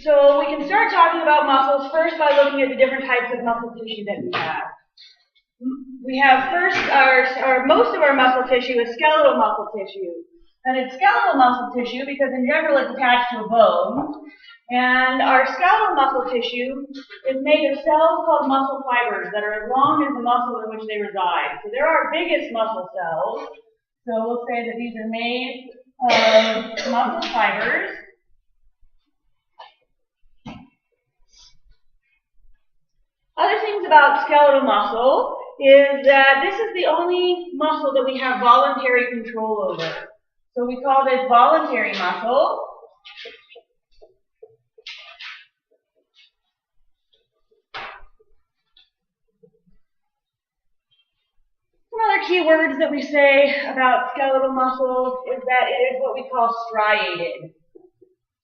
So we can start talking about muscles first by looking at the different types of muscle tissue that we have. We have first most of our muscle tissue is skeletal muscle tissue. And it's skeletal muscle tissue because in general it's attached to a bone. And our skeletal muscle tissue is made of cells called muscle fibers that are as long as the muscle in which they reside. So they're our biggest muscle cells. So we'll say that these are made of muscle fibers. Other things about skeletal muscle is that this is the only muscle that we have voluntary control over. So we call this voluntary muscle. Some other key words that we say about skeletal muscle is that it is what we call striated.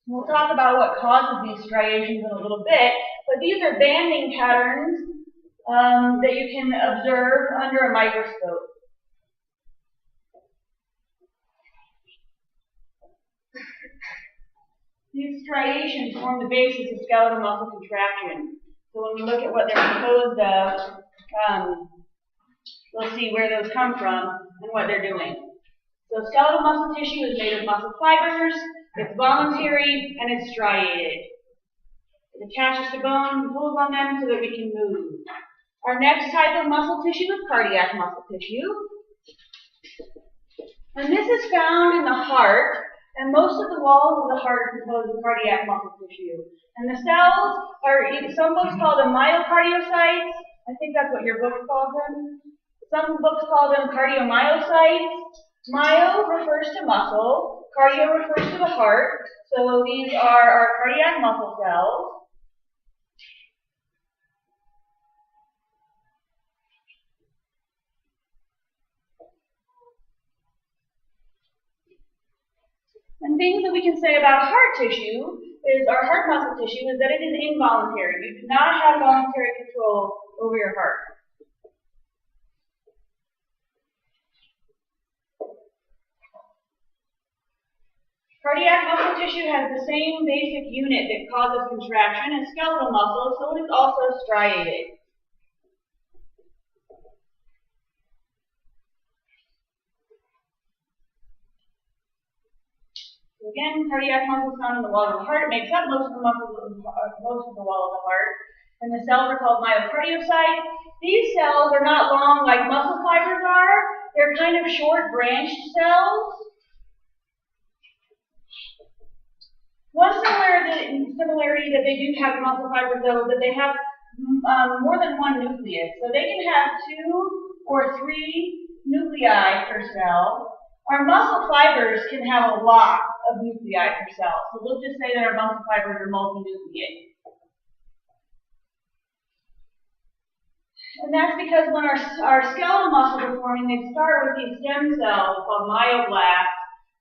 We'll talk about what causes these striations in a little bit, but these are banding patterns that you can observe under a microscope. These striations form the basis of skeletal muscle contraction. So when we look at what they're composed of, we'll see where those come from and what they're doing. So skeletal muscle tissue is made of muscle fibers, it's voluntary, and it's striated. It attaches to bones and pulls on them so that we can move. Our next type of muscle tissue is cardiac muscle tissue. And this is found in the heart, and most of the walls of the heart are composed of cardiac muscle tissue. And the cells are, some books call them myocardiocytes. I think that's what your book calls them. Some books call them cardiomyocytes. Myo refers to muscle. Cardio refers to the heart. So these are our cardiac muscle cells. And things that we can say about heart tissue is our heart muscle tissue is that it is involuntary. You do not have voluntary control over your heart. Cardiac muscle tissue has the same basic unit that causes contraction as skeletal muscle, so it is also striated. So again, cardiac muscle is found in the wall of the heart. It makes up most of the wall of the heart. And the cells are called myocardiocytes. These cells are not long like muscle fibers are. They're kind of short branched cells. One similarity that they do have to muscle fibers, though, is that they have more than one nucleus. So they can have 2 or 3 nuclei per cell. Our muscle fibers can have a lot of nuclei per cell. So we'll just say that our muscle fibers are multinucleate. And that's because when our skeletal muscles are forming, they start with these stem cells called myoblasts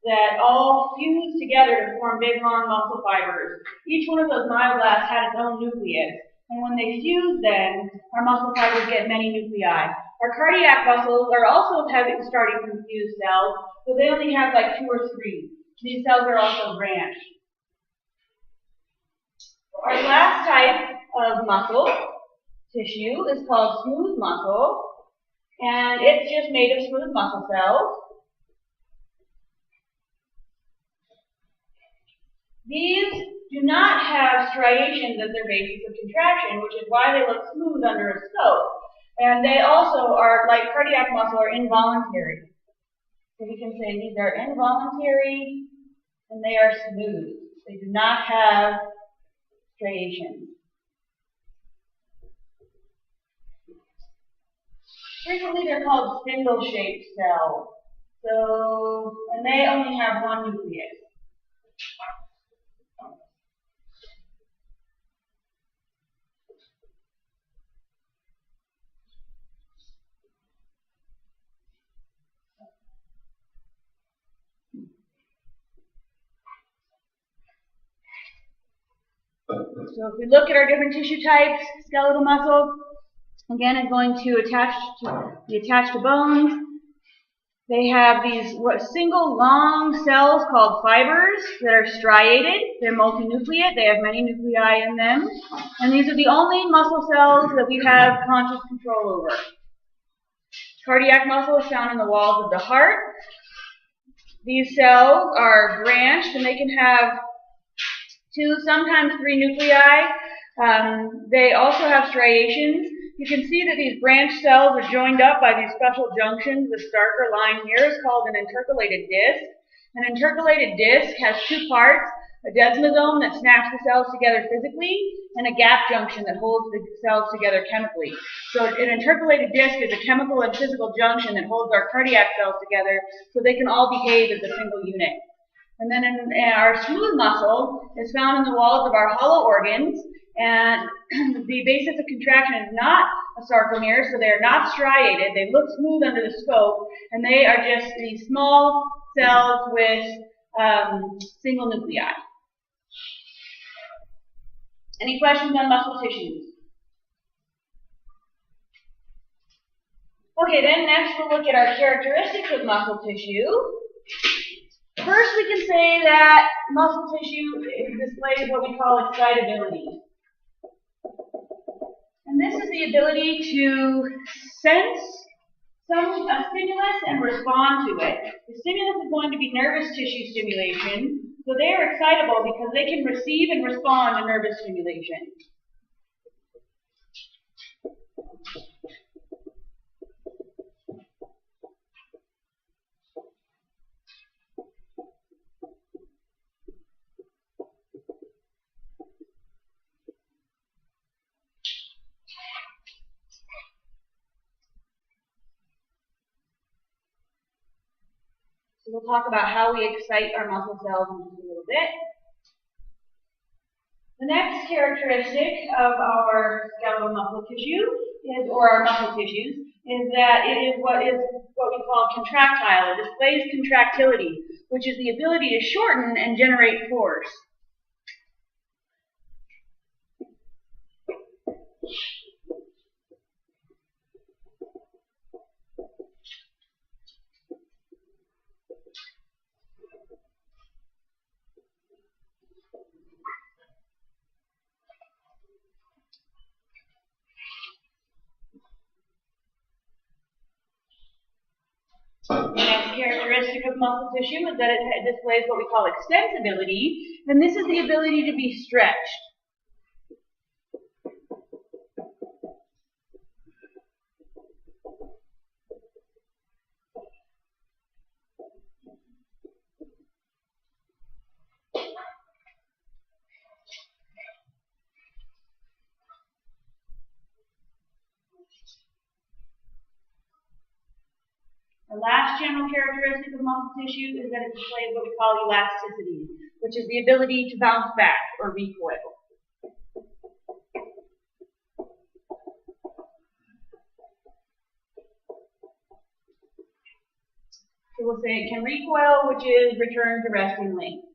that all fuse together to form big, long muscle fibers. Each one of those myoblasts had its own nucleus. And when they fuse then, our muscle fibers get many nuclei. Our cardiac muscles are also starting from fused cells, so they only have like 2 or 3. These cells are also branched. Our last type of muscle tissue is called smooth muscle, and it's just made of smooth muscle cells. These do not have striations as their basis of contraction, which is why they look smooth under a scope. And they also are, like cardiac muscle, are involuntary. So we can say these are involuntary and they are smooth. They do not have striations. Frequently they're called spindle-shaped cells. So, and they only have one nucleus. So if we look at our different tissue types, skeletal muscle, again, is going to be attached to bones. They have these single long cells called fibers that are striated. They're multinucleate. They have many nuclei in them. And these are the only muscle cells that we have conscious control over. Cardiac muscle is found in the walls of the heart. These cells are branched, and they can have 2, sometimes 3 nuclei. They also have striations. You can see that these branched cells are joined up by these special junctions. This darker line here is called an intercalated disc. An intercalated disc has 2 parts, a desmosome that snaps the cells together physically, and a gap junction that holds the cells together chemically. So an intercalated disc is a chemical and physical junction that holds our cardiac cells together so they can all behave as a single unit. And then our smooth muscle is found in the walls of our hollow organs, and the basis of contraction is not a sarcomere, so they're not striated. They look smooth under the scope, and they are just these small cells with single nuclei. Any questions on muscle tissues? Okay, then next we'll look at our characteristics of muscle tissue. First, we can say that muscle tissue displays what we call excitability. And this is the ability to sense a stimulus and respond to it. The stimulus is going to be nervous tissue stimulation, so they are excitable because they can receive and respond to nervous stimulation. So we'll talk about how we excite our muscle cells in just a little bit. The next characteristic of our skeletal muscle tissue or our muscle tissues, is that it is what we call contractile. It displays contractility, which is the ability to shorten and generate force. The next characteristic of muscle tissue is that it displays what we call extensibility, and this is the ability to be stretched. The last general characteristic of muscle tissue is that it displays what we call elasticity, which is the ability to bounce back or recoil. So we'll say it can recoil, which is return to resting length.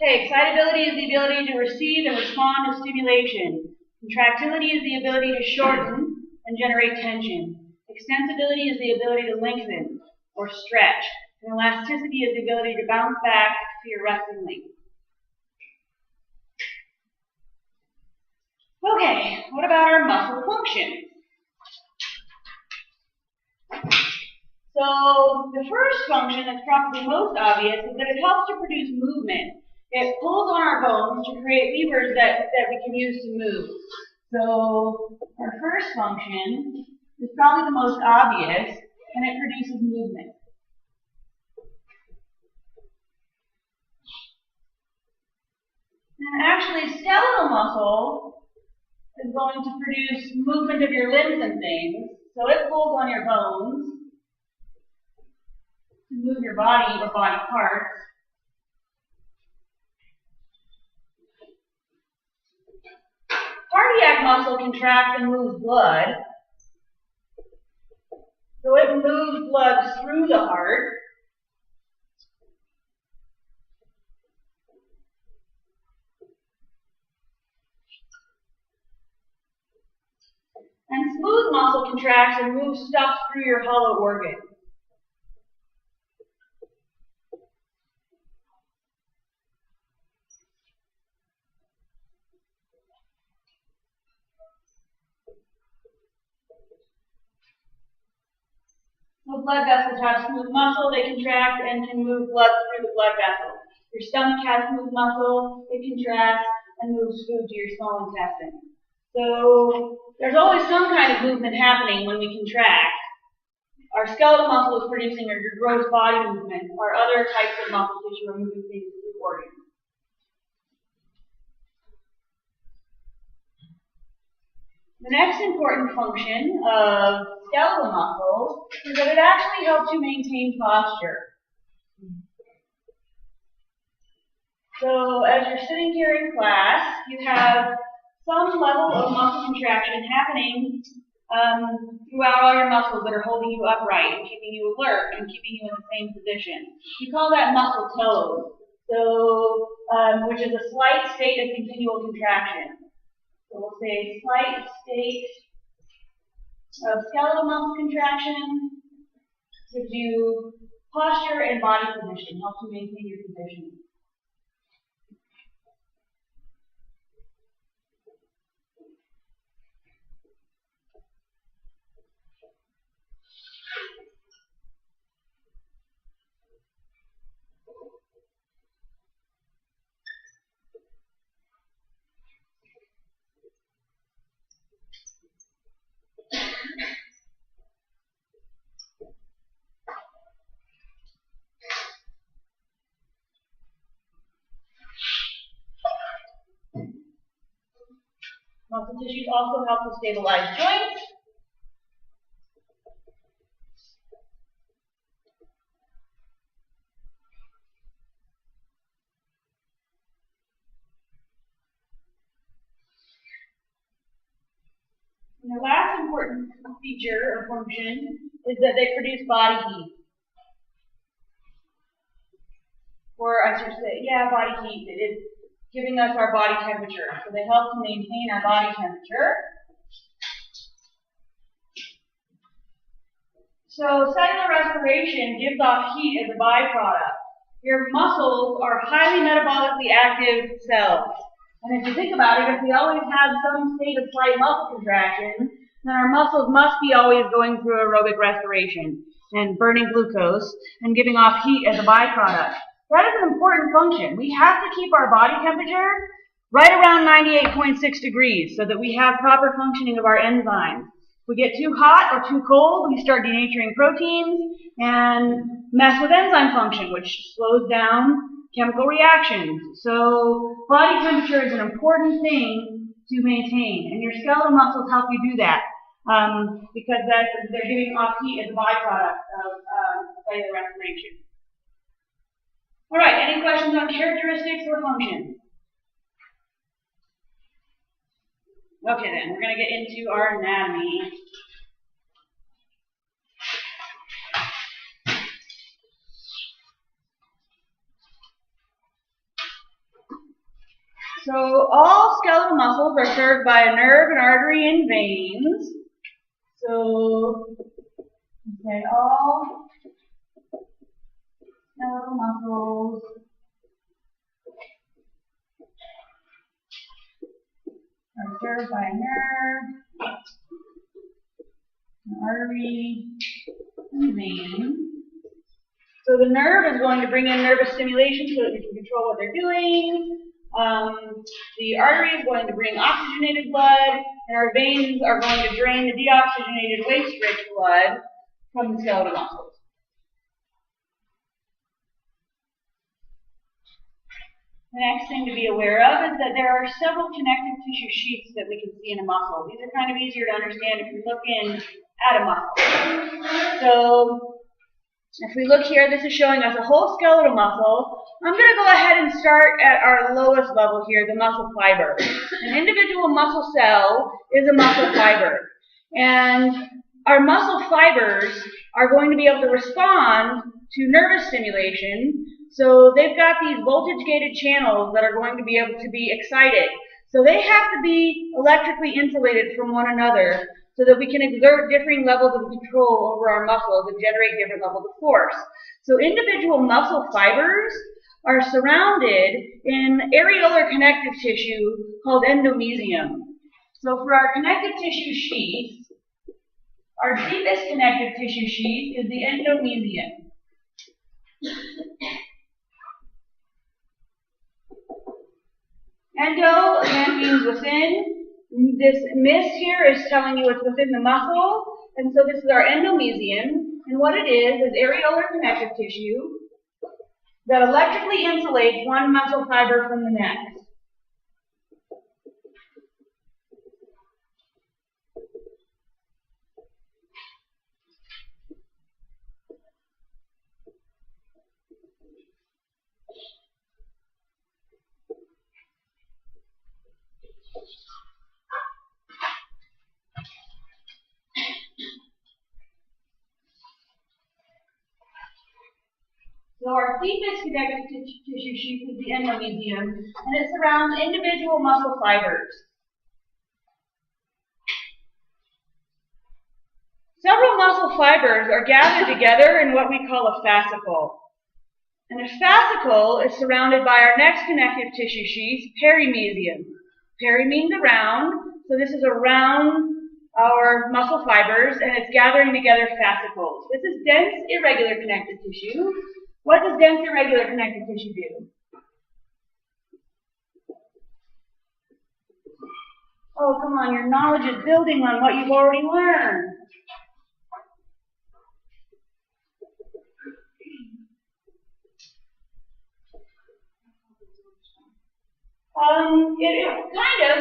Okay, excitability is the ability to receive and respond to stimulation. Contractility is the ability to shorten and generate tension. Extensibility is the ability to lengthen or stretch. And elasticity is the ability to bounce back to your resting length. Okay, what about our muscle function? So the first function that's probably most obvious is that it helps to produce movement. It pulls on our bones to create levers that we can use to move. So our first function is probably the most obvious, and it produces movement. And actually, skeletal muscle is going to produce movement of your limbs and things. So it pulls on your bones to move your body or body parts. Cardiac muscle contracts and moves blood. So it moves blood through the heart. And smooth muscle contracts and moves stuff through your hollow organ. So blood vessels have smooth muscle, they contract and can move blood through the blood vessel. Your stomach has smooth muscle, it contracts and moves food to your small intestine. So there's always some kind of movement happening when we contract. Our skeletal muscle is producing your gross body movement, or other types of muscle tissue are moving things through organs. The next important function of skeletal muscle is that it actually helps you maintain posture. So as you're sitting here in class, you have some level of muscle contraction happening throughout all your muscles that are holding you upright and keeping you alert and keeping you in the same position. We call that muscle tone, so which is a slight state of continual contraction. So we'll say slight state of skeletal muscle contraction gives you posture and body position, helps you maintain your position. Muscle tissues also help to stabilize joints. And the last important feature or function is that they produce body heat. Or I should say, body heat. It is giving us our body temperature. So they help to maintain our body temperature. So cellular respiration gives off heat as a byproduct. Your muscles are highly metabolically active cells. And if you think about it, if we always have some state of slight muscle contraction, then our muscles must be always going through aerobic respiration and burning glucose and giving off heat as a byproduct. That is an important function. We have to keep our body temperature right around 98.6 degrees so that we have proper functioning of our enzymes. If we get too hot or too cold, we start denaturing proteins and mess with enzyme function, which slows down chemical reactions. So body temperature is an important thing to maintain, and your skeletal muscles help you do that because they're giving off heat as a byproduct of cellular respiration. All right, any questions on characteristics or functions? Okay then, we're going to get into our anatomy. So all skeletal muscles are served by a nerve, an artery, and veins. So, okay, all skeletal muscles are served by a nerve, an artery, and vein. So the nerve is going to bring in nervous stimulation so that we can control what they're doing. The artery is going to bring oxygenated blood, and our veins are going to drain the deoxygenated waste-rich blood from the skeletal muscles. The next thing to be aware of is that there are several connective tissue sheaths that we can see in a muscle. These are kind of easier to understand if you look in at a muscle. So If we look here, this is showing us a whole skeletal muscle. I'm going to go ahead and start at our lowest level here, the muscle fiber. An individual muscle cell is a muscle fiber. And our muscle fibers are going to be able to respond to nervous stimulation. So they've got these voltage-gated channels that are going to be able to be excited. So they have to be electrically insulated from one another so that we can exert differing levels of control over our muscles and generate different levels of force. So individual muscle fibers are surrounded in areolar connective tissue called endomysium. So for our connective tissue sheath, our deepest connective tissue sheath is the endomysium. Endo, again, means within. This mist here is telling you it's within the muscle. And so this is our endomysium. And what it is areolar connective tissue that electrically insulates one muscle fiber from the next. So our deepest connective tissue sheath is the endomysium, and it surrounds individual muscle fibers. Several muscle fibers are gathered together in what we call a fascicle. And a fascicle is surrounded by our next connective tissue sheath, perimysium. Peri means around, so this is around our muscle fibers, and it's gathering together fascicles. This is dense, irregular connective tissue. What does dense, irregular connective tissue do? Oh, come on, your knowledge is building on what you've already learned.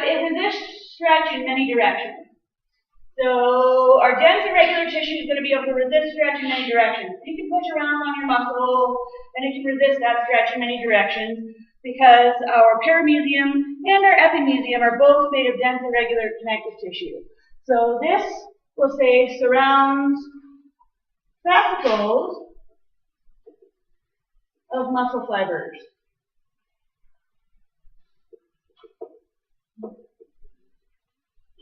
It resists stretch in many directions. So our dense irregular tissue is going to be able to resist stretch in many directions. You can push around on your muscle, and it can resist that stretch in many directions because our perimysium and our epimysium are both made of dense irregular connective tissue. So this, we'll say, surrounds fascicles of muscle fibers.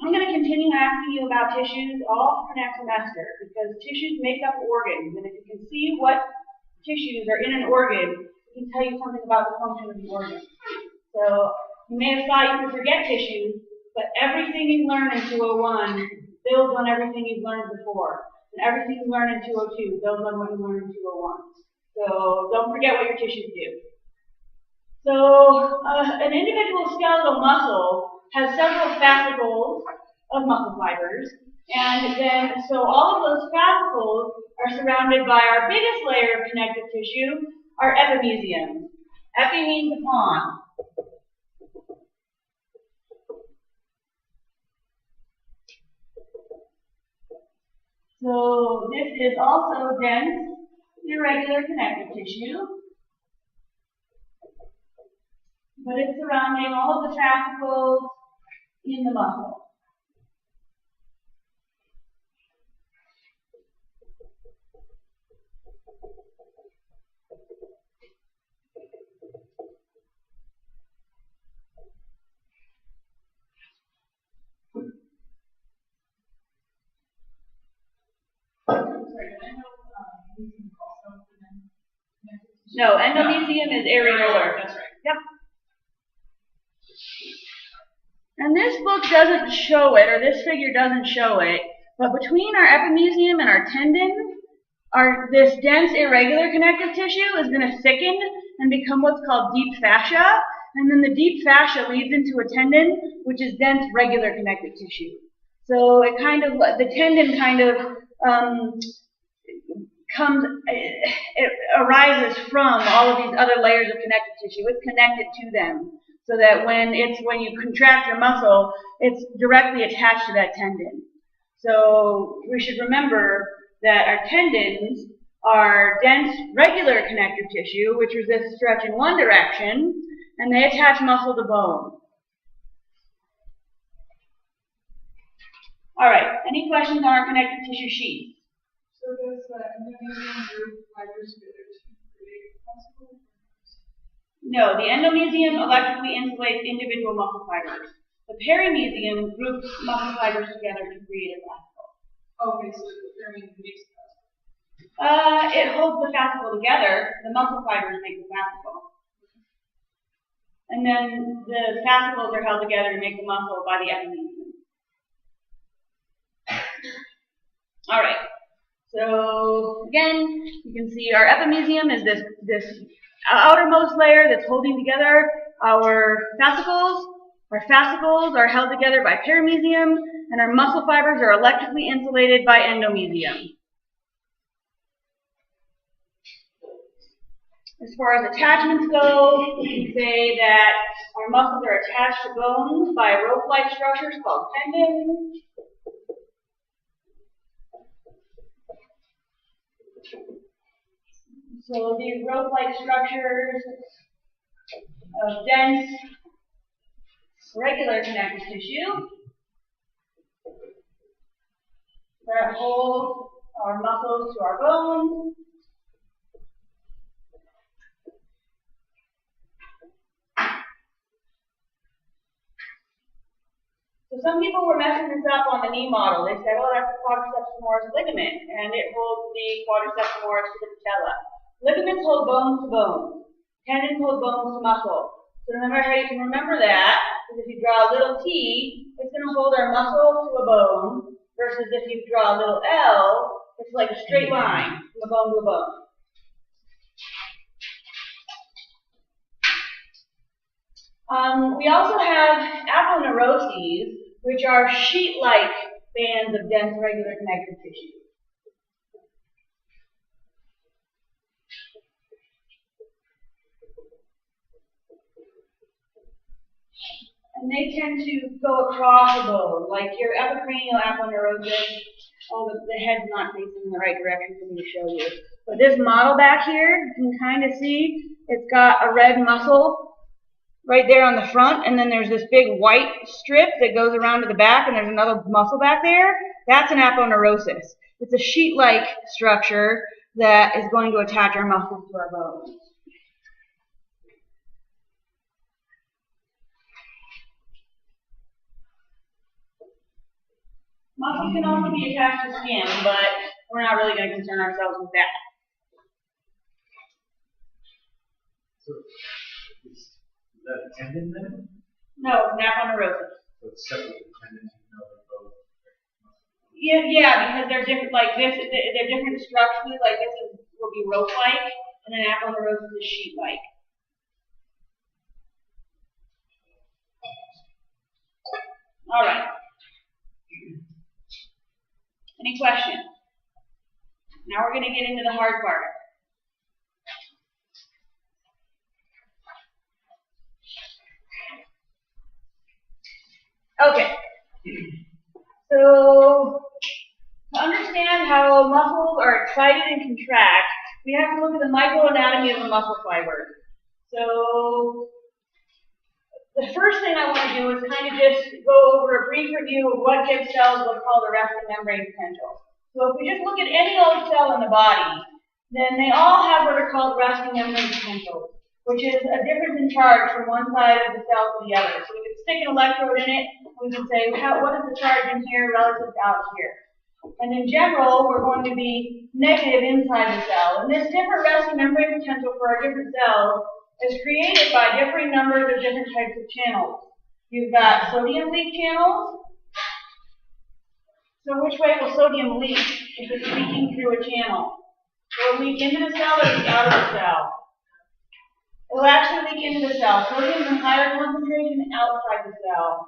I'm going to continue asking you about tissues all for next semester because tissues make up organs, and if you can see what tissues are in an organ, it can tell you something about the function of the organ. So you may have thought you could forget tissues, but everything you learn in 201 builds on everything you've learned before, and everything you learn in 202 builds on what you learned in 201. So don't forget what your tissues do. So an individual skeletal muscle has several fascicles of muscle fibers, and then so all of those fascicles are surrounded by our biggest layer of connective tissue, our epimysium. Epi means upon. So this is also dense, irregular connective tissue, but it's surrounding all of the fascicles in the muscle. No, endomysium is areolar. That's right. Yep. And this book doesn't show it, or this figure doesn't show it, but between our epimysium and our tendon, this dense irregular connective tissue is going to thicken and become what's called deep fascia, and then the deep fascia leads into a tendon, which is dense regular connective tissue. So it the tendon it arises from all of these other layers of connective tissue. It's connected to them, so that when you contract your muscle, it's directly attached to that tendon. So we should remember that our tendons are dense, regular connective tissue, which resists stretch in one direction, and they attach muscle to bone. All right, any questions on our connective tissue sheath? So does the endomysium group fibers together to create muscle? No, the endomysium electrically insulates individual muscle fibers. The perimysium groups muscle fibers together to create a fascicle. Okay, so the perimysium makes the It holds the fascicle together. The muscle fibers make the fascicle. And then the fascicles are held together to make the muscle by the epimysium. All right. So again, you can see our epimysium is this outermost layer that's holding together our fascicles. Our fascicles are held together by perimysium, and our muscle fibers are electrically insulated by endomysium. As far as attachments go, we can say that our muscles are attached to bones by rope-like structures called tendons. So these rope-like structures of dense, regular connective tissue that hold our muscles to our bones. So some people were messing this up on the knee model. They said, oh, that's the quadriceps femoris ligament, and it holds the quadriceps femoris to the patella. Ligaments hold bones to bones. Tendons hold bones to muscle. So remember how you can remember that is if you draw a little T, it's going to hold our muscle to a bone, versus if you draw a little L, it's like a straight line from a bone to a bone. We also have aponeuroses, which are sheet-like bands of dense, regular connective tissue. And they tend to go across the bone, like your epicranial aponeurosis. Oh, the head's not facing in the right direction for me to show you. But this model back here, you can kind of see it's got a red muscle right there on the front, and then there's this big white strip that goes around to the back, and there's another muscle back there. That's an aponeurosis. It's a sheet-like structure that is going to attach our muscles to our bones. Muscles can also be attached to skin, but we're not really going to concern ourselves with that. So, is that a tendon then? No, it's an aponeurosis. So it's separate tendons, even though they're both muscles. Yeah, because they're different. Like this, they're different structurally. Like this will be rope-like, and then aponeurosis is sheet-like. All right. Any questions? Now we're going to get into the hard part. Okay. So, to understand how muscles are excited and contract, we have to look at the microanatomy of a muscle fiber. So, the first thing I want to do is kind of just go over a brief review of what gives cells what's called a resting membrane potential. So if we just look at any old cell in the body, then they all have what are called resting membrane potentials, which is a difference in charge from one side of the cell to the other. So we can stick an electrode in it, we can say, what is the charge in here relative to out here? And in general, we're going to be negative inside the cell. And this different resting membrane potential for our different cells is created by differing numbers of different types of channels. You've got sodium leak channels. So which way will sodium leak if it's leaking through a channel? Will it leak into the cell or out of the cell? It will actually leak into the cell. Sodium is in higher concentration outside the cell.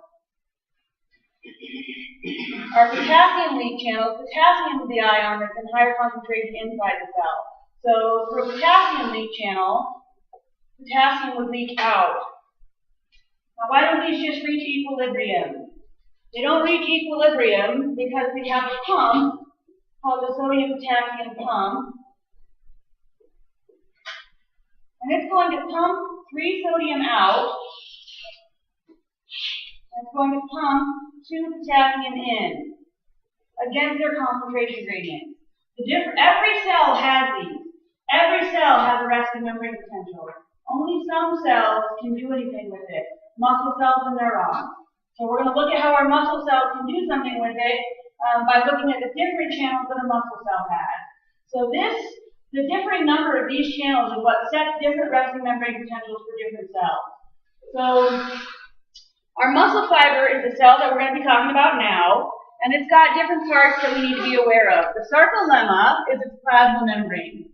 Our potassium leak channels, potassium is the ion that's in higher concentration inside the cell. So for a potassium leak channel, potassium would leak out. Now why don't these just reach equilibrium? They don't reach equilibrium because we have a pump called the sodium-potassium pump, And it's going to pump 3 sodium out. And it's going to pump 2 potassium in against their concentration gradient. Every cell has these. Every cell has a resting membrane potential. Only some cells can do anything with it. Muscle cells and neurons. So we're going to look at how our muscle cells can do something with it by looking at the different channels that a muscle cell has. So the differing number of these channels is what sets different resting membrane potentials for different cells. So our muscle fiber is the cell that we're going to be talking about now, and it's got different parts that we need to be aware of. The sarcolemma is its plasma membrane.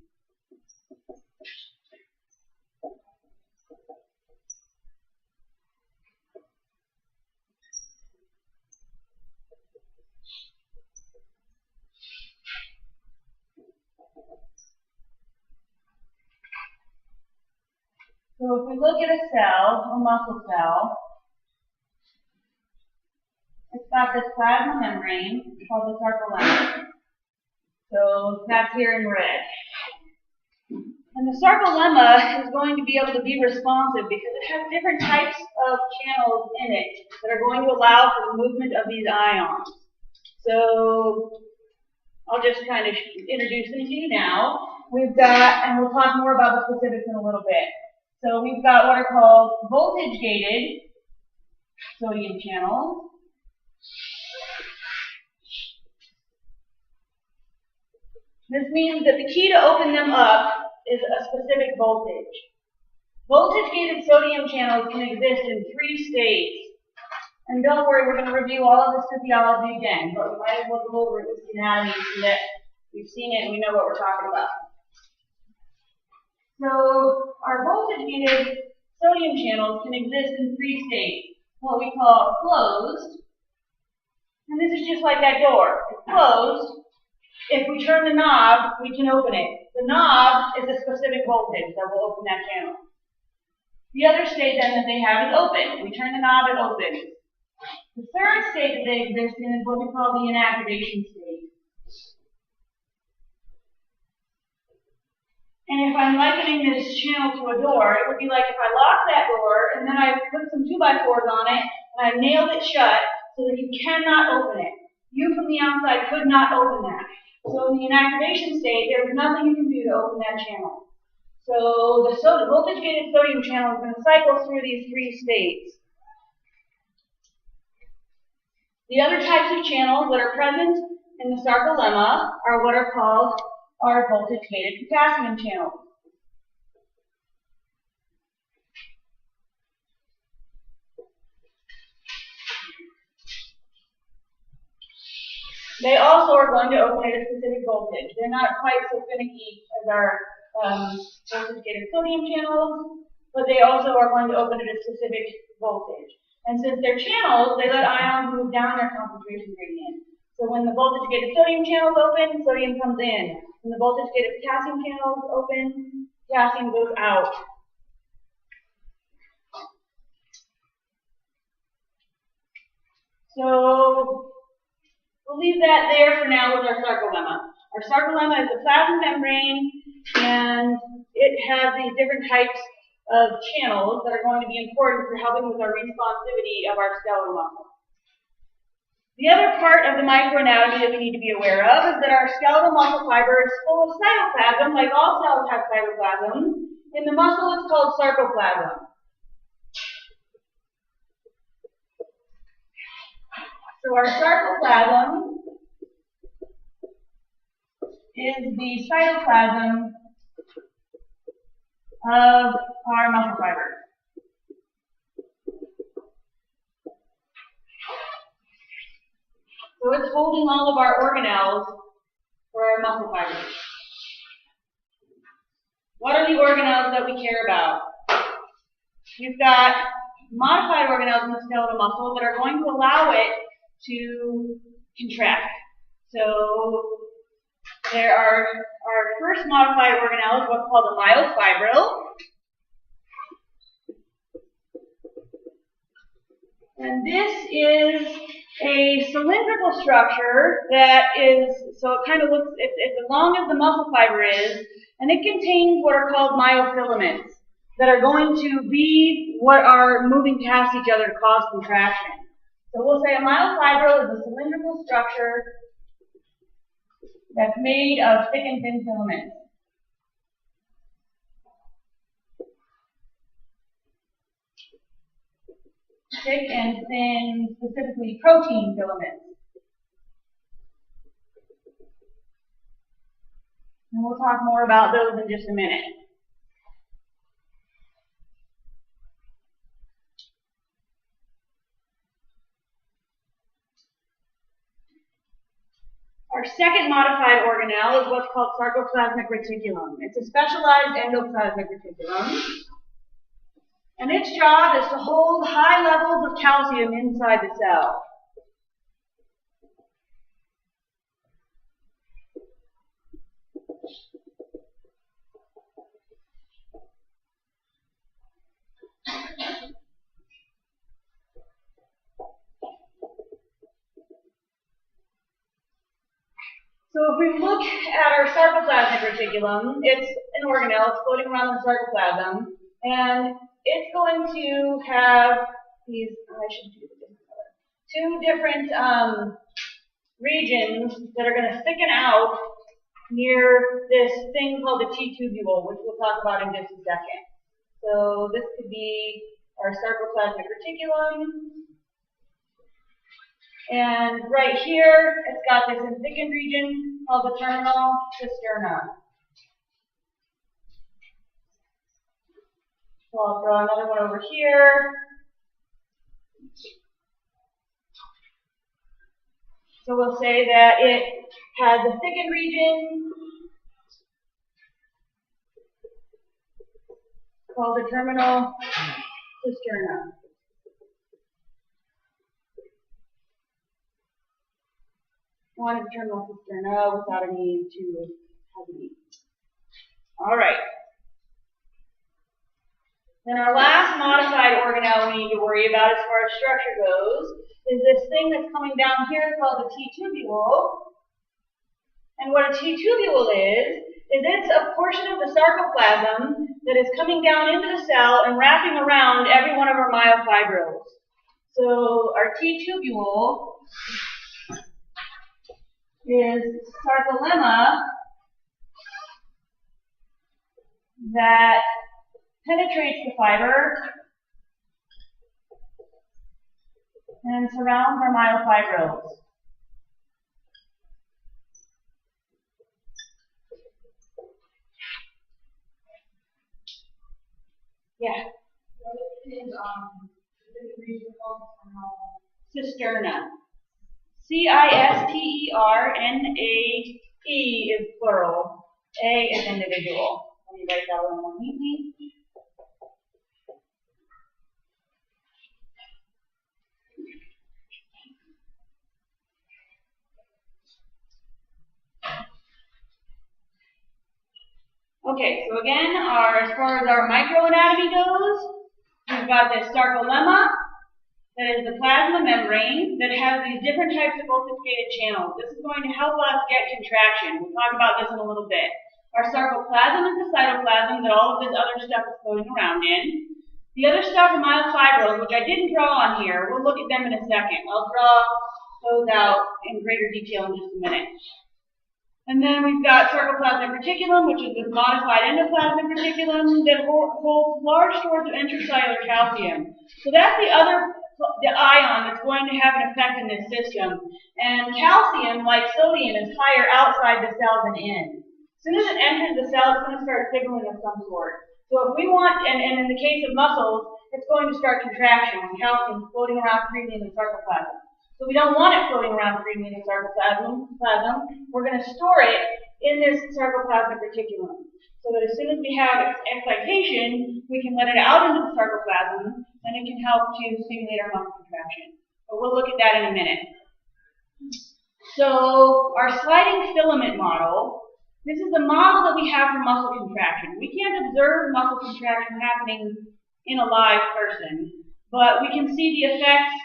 So if we look at a cell, a muscle cell, it's got this plasma membrane called the sarcolemma. So that's here in red. And the sarcolemma is going to be able to be responsive because it has different types of channels in it that are going to allow for the movement of these ions. So I'll just kind of introduce them to you now. We've got, and we'll talk more about the specifics in a little bit. So we've got what are called voltage-gated sodium channels. This means that the key to open them up is a specific voltage. Voltage-gated sodium channels can exist in 3 states. And don't worry, we're going to review all of this physiology again, but we might as well go over this anatomy so that we've seen it and we know what we're talking about. So our voltage-gated sodium channels can exist in 3 states, what we call closed. And this is just like that door. It's closed. If we turn the knob, we can open it. The knob is a specific voltage that will open that channel. The other state then that they have is open. We turn the knob, it opens. The third state that they exist in is what we call the inactivation state. And if I'm likening this channel to a door, it would be like if I locked that door and then I put some 2x4s on it and I nailed it shut so that you cannot open it. You from the outside could not open that. So in the inactivation state, there was nothing you can do to open that channel. So the voltage-gated sodium channel is going to cycle through these 3 states. The other types of channels that are present in the sarcolemma are what are called our voltage-gated potassium channels. They also are going to open at a specific voltage. They're not quite so finicky as our voltage-gated sodium channels, but they also are going to open at a specific voltage. And since they're channels, they let ions move down their concentration gradient. So when the voltage-gated sodium channels open, sodium comes in. When the voltage-gated potassium channels open, potassium goes out. So we'll leave that there for now with our sarcolemma. Our sarcolemma is the plasma membrane, and it has these different types of channels that are going to be important for helping with our responsivity of our skeletal muscle. The other part of the microanatomy that we need to be aware of is that our skeletal muscle fiber is full of cytoplasm, like all cells have cytoplasm. In the muscle, it's called sarcoplasm. So our sarcoplasm is the cytoplasm of our muscle fibers. So it's holding all of our organelles for our muscle fibers. What are the organelles that we care about? You've got modified organelles in the skeletal muscle that are going to allow it to contract. So there are our first modified organelle is what's called a Myofibril. And this is a cylindrical structure that is, so it kind of looks, it's as long as the muscle fiber is, and it contains what are called myofilaments that are going to be what are moving past each other to cause contraction. So we'll say a myofibril is a cylindrical structure that's made of thick and thin filaments. Thick and thin, specifically protein filaments. And we'll talk more about those in just a minute. Our second modified organelle is what's called Sarcoplasmic Reticulum. It's a specialized endoplasmic reticulum. And its job is to hold high levels of calcium inside the cell. So if we look at our sarcoplasmic reticulum, it's an organelle, it's floating around the sarcoplasm, and it's going to have these, two different regions that are going to thicken out near this thing called the T-tubule, which we'll talk about in just a second. So this could be our sarcoplasmic reticulum. And right here, it's got this thickened region called the terminal cisterna. So I'll draw another one over here. So we'll say that it has a thickened region called the terminal cisterna. One is terminal cisterna without a need to have a need. All right. Then our last modified organelle we need to worry about as far as structure goes is this thing that's coming down here called the T-tubule. And what a T-tubule is it's a portion of the sarcoplasm that is coming down into the cell and wrapping around every one of our myofibrils. So our T-tubule is Sarcolemma that penetrates the fiber and surrounds our myofibrils. Yeah. What is the region called cisterna. C-I-S-T-E-R-N-A-E is plural. A is individual. Let me write that one more neatly. Okay, so again, as far as our microanatomy goes, we've got this sarcolemma, that is the plasma membrane that has these different types of voltage-gated channels. This is going to help us get contraction. We'll talk about this in a little bit. Our sarcoplasm is the cytoplasm that all of this other stuff is floating around in. The other stuff are myofibrils, which I didn't draw on here. We'll look at them in a second. I'll draw those out in greater detail in just a minute. And then we've got sarcoplasmic reticulum, which is this modified endoplasmic reticulum that holds large stores of intracellular calcium. So that's the ion that's going to have an effect in this system. And calcium, like sodium, is higher outside the cell than in. As soon as it enters the cell, it's going to start signaling of some sort. So if we want, and in the case of muscles, it's going to start contraction when calcium is floating around freely in the sarcoplasm. So we don't want it floating around freely in the sarcoplasm. We're going to store it in this sarcoplasmic reticulum. So that as soon as we have excitation, we can let it out into the sarcoplasm, and it can help to stimulate our muscle contraction. But we'll look at that in a minute. So our sliding filament model, this is the model that we have for muscle contraction. We can't observe muscle contraction happening in a live person, but we can see the effects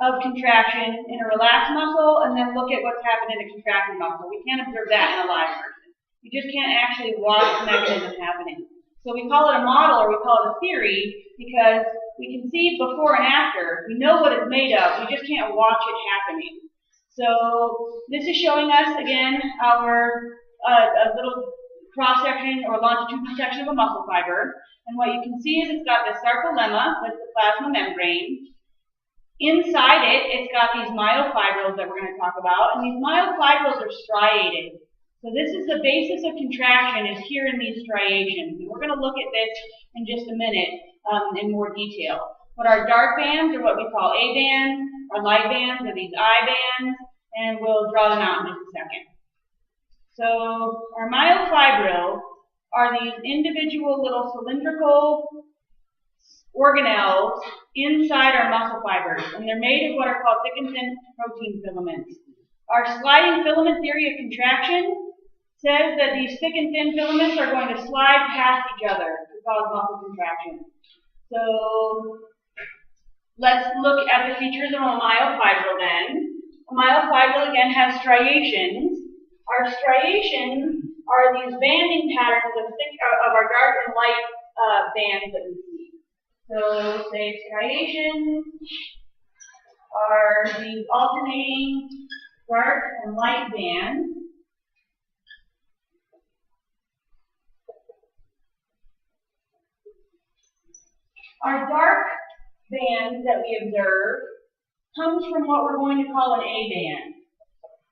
of contraction in a relaxed muscle and then look at what's happened in a contracted muscle. We can't observe that in a live person. You just can't actually watch the mechanism happening. So we call it a model or we call it a theory because we can see before and after. We know what it's made of. We just can't watch it happening. So this is showing us, again, our a little cross-section or longitudinal section of a muscle fiber. And what you can see is it's got the sarcolemma, that's the plasma membrane. Inside it, it's got these myofibrils that we're going to talk about. And these myofibrils are striated. So this is the basis of contraction is here in these striations. And we're going to look at this in just a minute in more detail. But our dark bands are what we call A bands. Our light bands are these I bands. And we'll draw them out in just a second. So our myofibril are these individual little cylindrical organelles inside our muscle fibers, and they're made of what are called thick and thin protein filaments. Our sliding filament theory of contraction says that these thick and thin filaments are going to slide past each other to cause muscle contraction. So let's look at the features of a myofibril then. A myofibril again has striations. Our striations are these banding patterns of our dark and light bands that we see. So say striations are these alternating dark and light bands. Our dark band that we observe comes from what we're going to call an A band.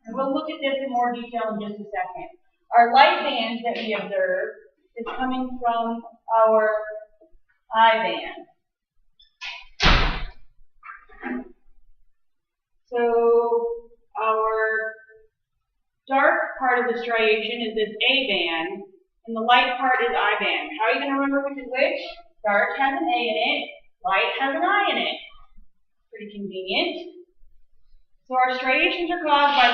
And we'll look at this in more detail in just a second. Our light band that we observe is coming from our I band. So our dark part of the striation is this A band, and the light part is I band. How are you going to remember which is which? Dark has an A in it, light has an I in it. Pretty convenient. So our striations are caused by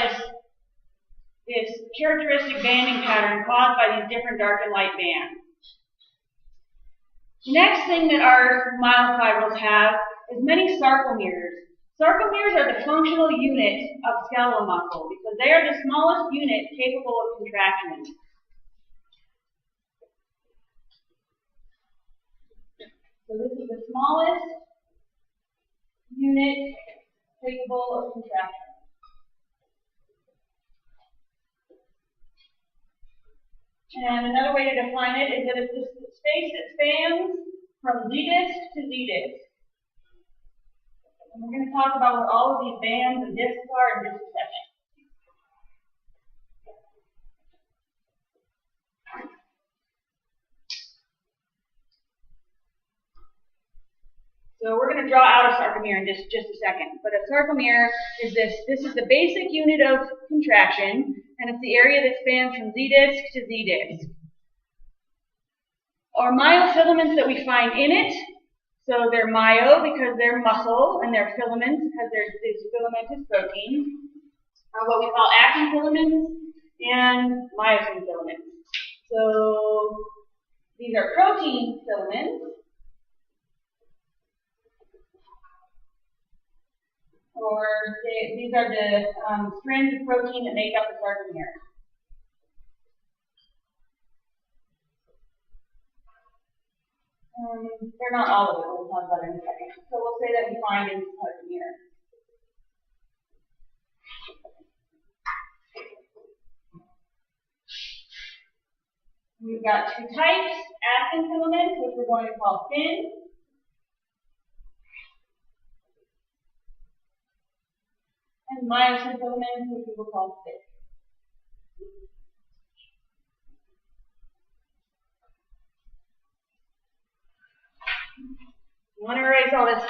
this characteristic banding pattern caused by these different dark and light bands. The next thing that our myofibrils have is many sarcomeres. Sarcomeres are the functional unit of skeletal muscle because they are the smallest unit capable of contraction. So this is the smallest unit capable of contraction. And another way to define it is that it's the space that spans from Z disc to Z disc. And we're going to talk about what all of these bands and discs are in just a second. So we're going to draw out a sarcomere in just a second. But a sarcomere is this is the basic unit of contraction, and it's the area that spans from Z disc to Z disc. Our myofilaments that we find in it, so they're myo because they're muscle, and they're filaments because they're these filamentous proteins, are what we call actin filaments and myosin filaments. So these are protein filaments. Or these are the strands of protein that make up the sarcomere. They're not all of it, we'll talk about it in a second. So we'll say that we find in the sarcomere. We've got two types, actin filaments, which we're going to call thin. And myosin filaments, which we will call thick. You want to erase all this stuff.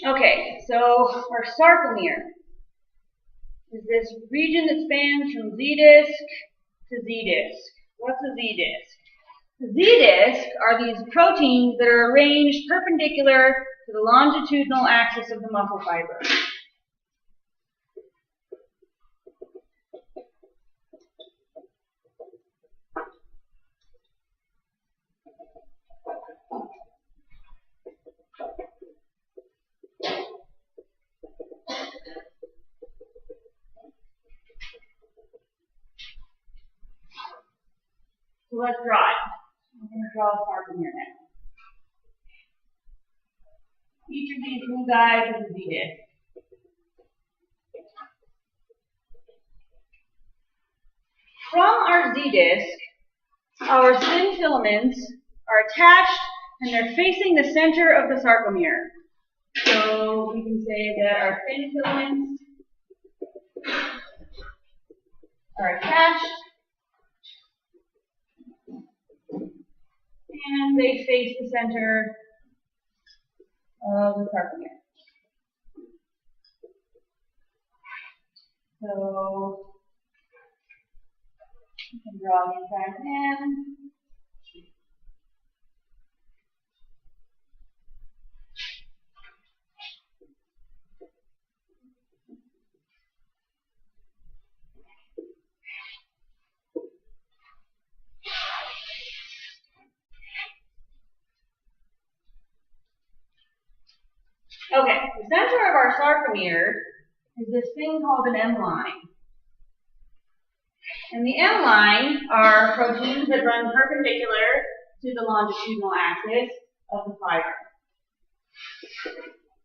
Okay, so our sarcomere is this region that spans from Z disc to Z disc. What's a Z disc? The Z disc are these proteins that are arranged perpendicular to the longitudinal axis of the muscle fiber. So let's draw it. I'm going to draw a sarcomere now. Each of these little guys is a Z-disc. From our Z-disc, our thin filaments are attached and they're facing the center of the sarcomere. So we can say that our thin filaments are attached and they face the center of the sarcomere. So you can draw these guys in. Okay, the center of our sarcomere is this thing called an M line. And the M line are proteins that run perpendicular to the longitudinal axis of the fiber.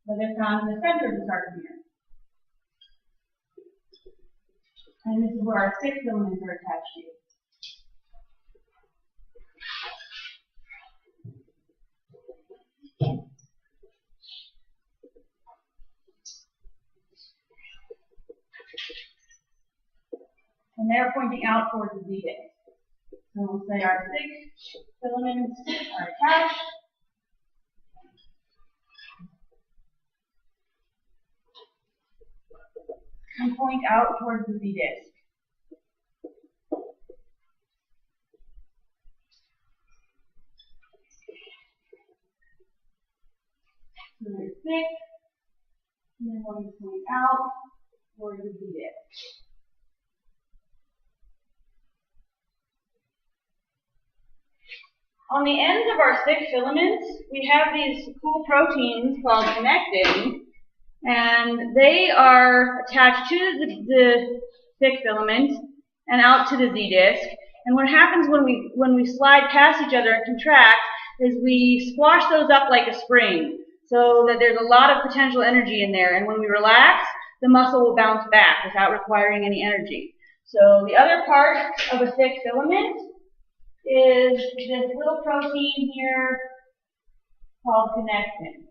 So they're found in the center of the sarcomere. And this is where our 6 filaments are attached to. And they're pointing out towards the Z-disc. So we'll say our 6 filaments are attached. And point out towards the Z-disc. So there's 6, and then we'll point out towards the Z-disc. On the ends of our 6 filaments, we have these cool proteins called connective, and they are attached to the 6 filament and out to the Z-disc. And what happens when we slide past each other and contract is we squash those up like a spring, so that there's a lot of potential energy in there. And when we relax, the muscle will bounce back without requiring any energy. So the other part of a 6 filament is this little protein here called connectin.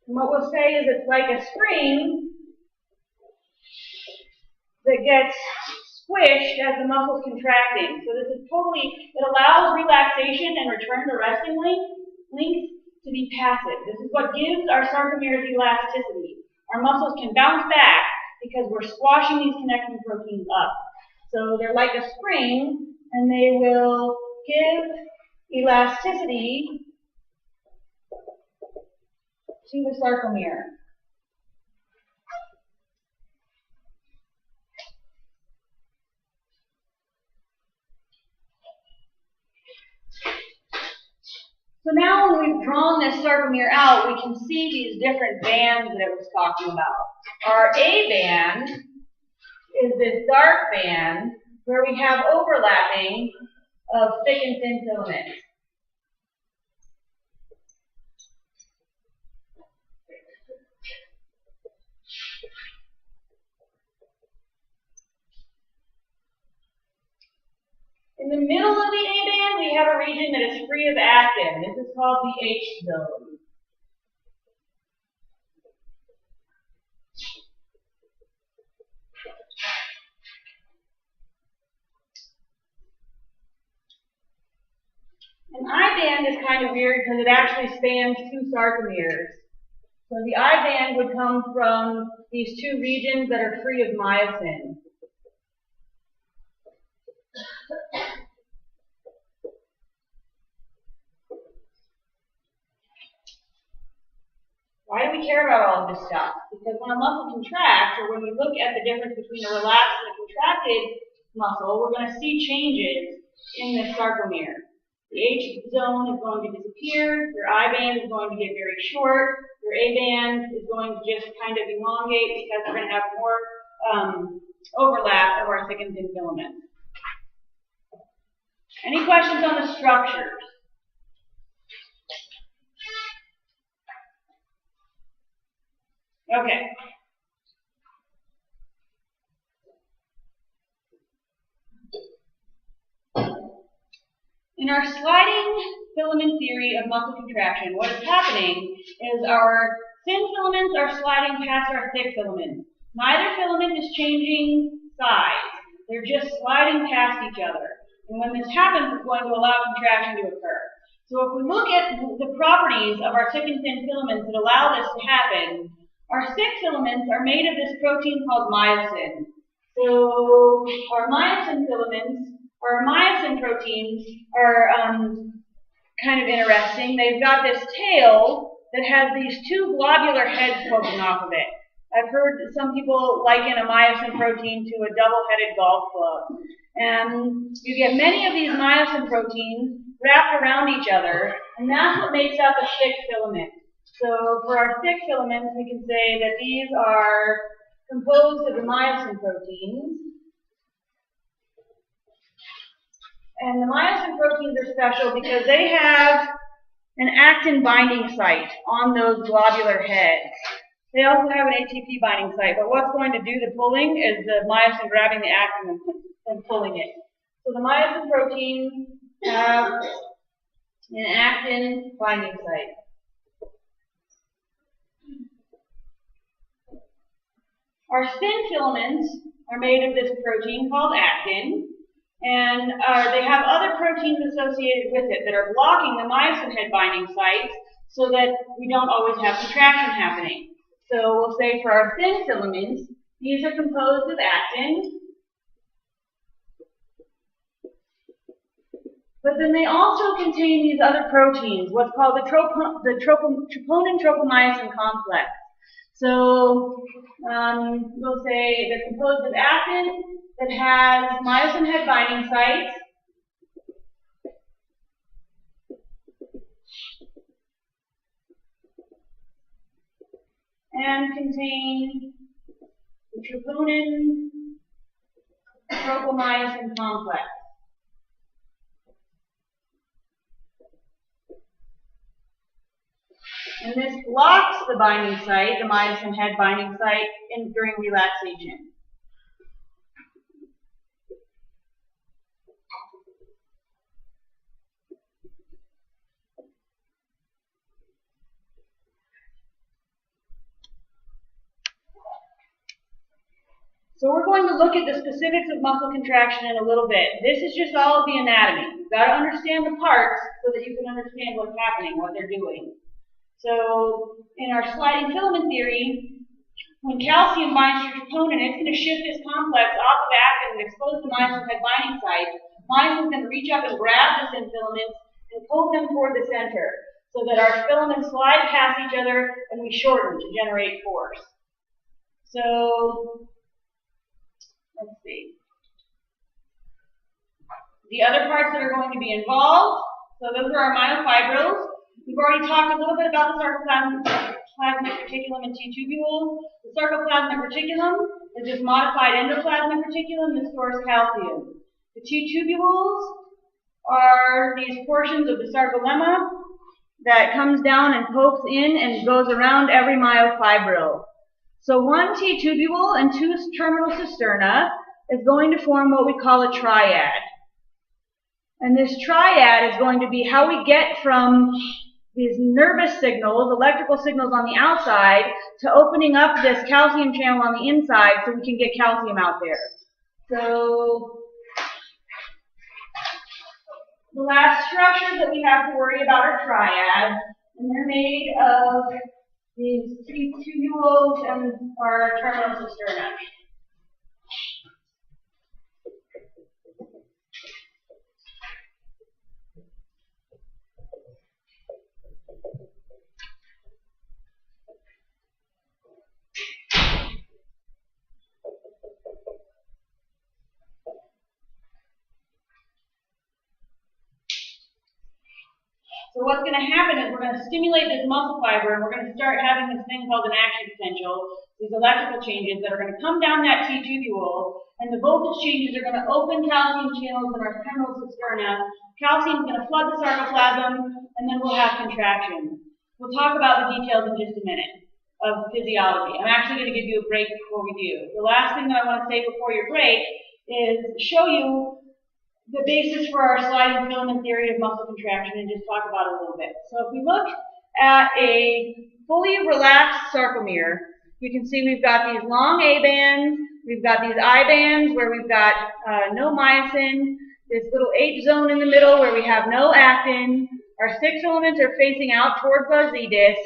And what we'll say is it's like a spring that gets squished as the muscle's contracting. So this is it allows relaxation and return to resting links to be passive. This is what gives our sarcomeres elasticity. Our muscles can bounce back because we're squashing these connecting proteins up. So they're like a spring, and they will give elasticity to the sarcomere. So now when we've drawn this sarcomere out, we can see these different bands that it was talking about. Our A band is this dark band where we have overlapping of thick and thin filaments. In the middle of the A band, we have a region that is free of actin. This is called the H zone. An I band is kind of weird because it actually spans 2 sarcomeres. So the I band would come from these 2 regions that are free of myosin. Why do we care about all of this stuff? Because when a muscle contracts, or when we look at the difference between a relaxed and a contracted muscle, we're going to see changes in the sarcomere. The H zone is going to disappear, your I band is going to get very short, your A band is going to just kind of elongate because we're going to have more overlap of our thick and thin filaments. Any questions on the structures? Okay. In our sliding filament theory of muscle contraction, what is happening is our thin filaments are sliding past our thick filaments. Neither filament is changing size. They're just sliding past each other. And when this happens, it's going to allow contraction to occur. So if we look at the properties of our thick and thin filaments that allow this to happen, our thick filaments are made of this protein called myosin. So our myosin filaments, or myosin proteins, are kind of interesting. They've got this tail that has these two globular heads poking off of it. I've heard some people liken a myosin protein to a double-headed golf club. And you get many of these myosin proteins wrapped around each other, and that's what makes up a thick filament. So for our thick filaments, we can say that these are composed of the myosin proteins. And the myosin proteins are special because they have an actin binding site on those globular heads. They also have an ATP binding site, but what's going to do the pulling is the myosin grabbing the actin and pulling it. So the myosin proteins have an actin binding site. Our thin filaments are made of this protein called actin, and they have other proteins associated with it that are blocking the myosin head binding sites so that we don't always have contraction happening. So we'll say for our thin filaments, these are composed of actin, but then they also contain these other proteins, what's called the Troponin Tropomyosin Complex. So we'll say they're composed of actin that has myosin head binding sites, and contain the Troponin Tropomyosin Complex. And this blocks the binding site, the myosin head binding site, during relaxation. So we're going to look at the specifics of muscle contraction in a little bit. This is just all of the anatomy. You've got to understand the parts so that you can understand what's happening, what they're doing. So in our sliding filament theory, when calcium binds to troponin, it's going to shift this complex off of actin and expose the myosin head binding site. Myosin is going to reach up and grab the thin filaments and pull them toward the center so that our filaments slide past each other and we shorten to generate force. So let's see. The other parts that are going to be involved, so those are our myofibrils. We've already talked a little bit about the sarcoplasmic reticulum and T-tubules. The sarcoplasmic reticulum is this modified endoplasmic reticulum that stores calcium. The T-tubules are these portions of the sarcolemma that comes down and pokes in and goes around every myofibril. So one T-tubule and two terminal cisterna is going to form what we call a triad. And this triad is going to be how we get from these nervous signals, electrical signals on the outside, to opening up this calcium channel on the inside so we can get calcium out there. So the last structures that we have to worry about are triads, and they're made of these tubules and our terminal cisterna. So what's going to happen is we're going to stimulate this muscle fiber, and we're going to start having this thing called an action potential, these electrical changes that are going to come down that T-tubule, and the voltage changes are going to open calcium channels in our femoral cisterna. Calcium is going to flood the sarcoplasm, and then we'll have contraction. We'll talk about the details in just a minute of physiology. I'm actually going to give you a break before we do. The last thing that I want to say before your break is show you the basis for our sliding filament theory of muscle contraction and just talk about it a little bit. So if we look at a fully relaxed sarcomere, you can see we've got these long A bands, we've got these I bands where we've got no myosin, this little H zone in the middle where we have no actin, our 6 filaments are facing out towards our Z discs,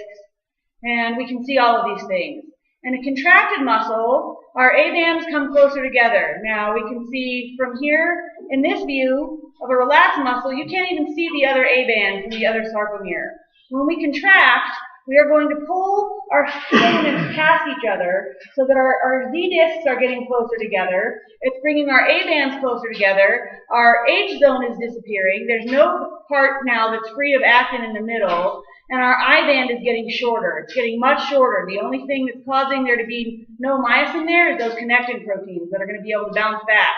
and we can see all of these things. In a contracted muscle, our A bands come closer together. Now we can see from here, in this view of a relaxed muscle, you can't even see the other A band from the other sarcomere. When we contract, we are going to pull our filaments past each other so that our Z discs are getting closer together. It's bringing our A bands closer together. Our H zone is disappearing. There's no part now that's free of actin in the middle. And our I band is getting shorter. It's getting much shorter. The only thing that's causing there to be no myosin there is those connective proteins that are going to be able to bounce back.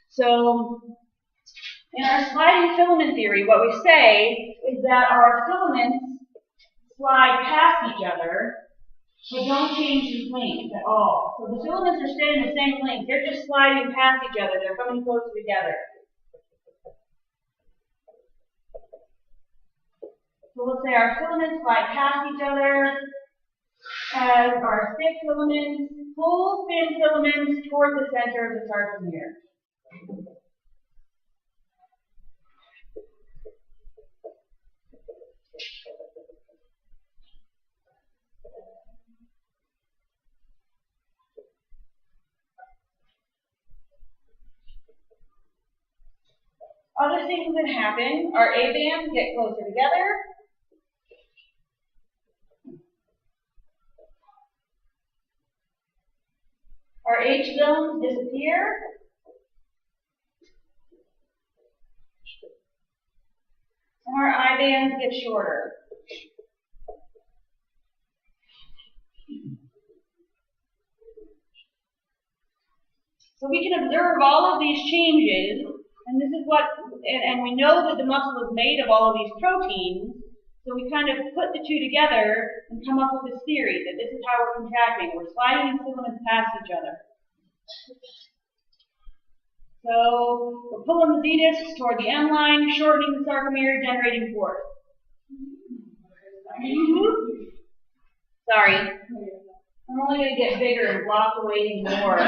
So in our sliding filament theory, what we say is that our filaments slide past each other, but don't change in length at all. So the filaments are staying the same length. They're just sliding past each other. They're coming closer together. So let's say our filaments slide past each other as our thick filaments pull thin filaments toward the center of the sarcomere. Other things that happen, our A bands get closer together. Our H zones disappear. And our I bands get shorter. So we can observe all of these changes, and this is what, and we know that the muscle is made of all of these proteins, so we kind of put the two together and come up with this theory that this is how we're contracting. We're sliding these filaments past each other. So we're pulling the Z discs toward the M line, shortening the sarcomere, generating force. Sorry. I'm only going to get bigger and block away even more.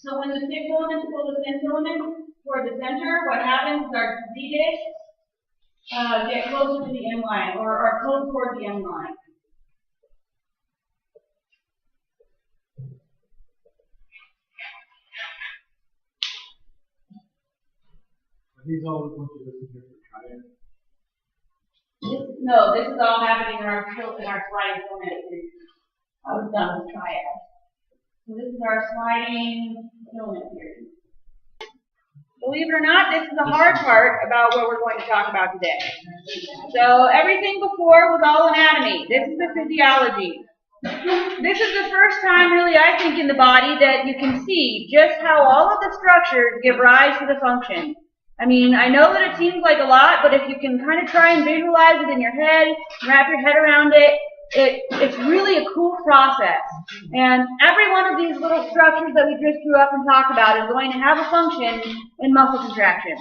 So when the thick filaments pull the thin filaments toward the center, what happens is our Z discs get closer to the M line, or are pulled toward the M line. Are these all the ones you listen here for Triad? No, this is all happening in our sliding filament. I was done with Triad. So this is our sliding filament theory. Believe it or not, this is the hard part about what we're going to talk about today. So everything before was all anatomy. This is the physiology. This is the first time, really, I think, in the body that you can see just how all of the structures give rise to the function. I mean, I know that it seems like a lot, but if you can kind of try and visualize it in your head, wrap your head around it, it's really a cool process. And every one of these little structures that we just drew up and talked about is going to have a function in muscle contraction.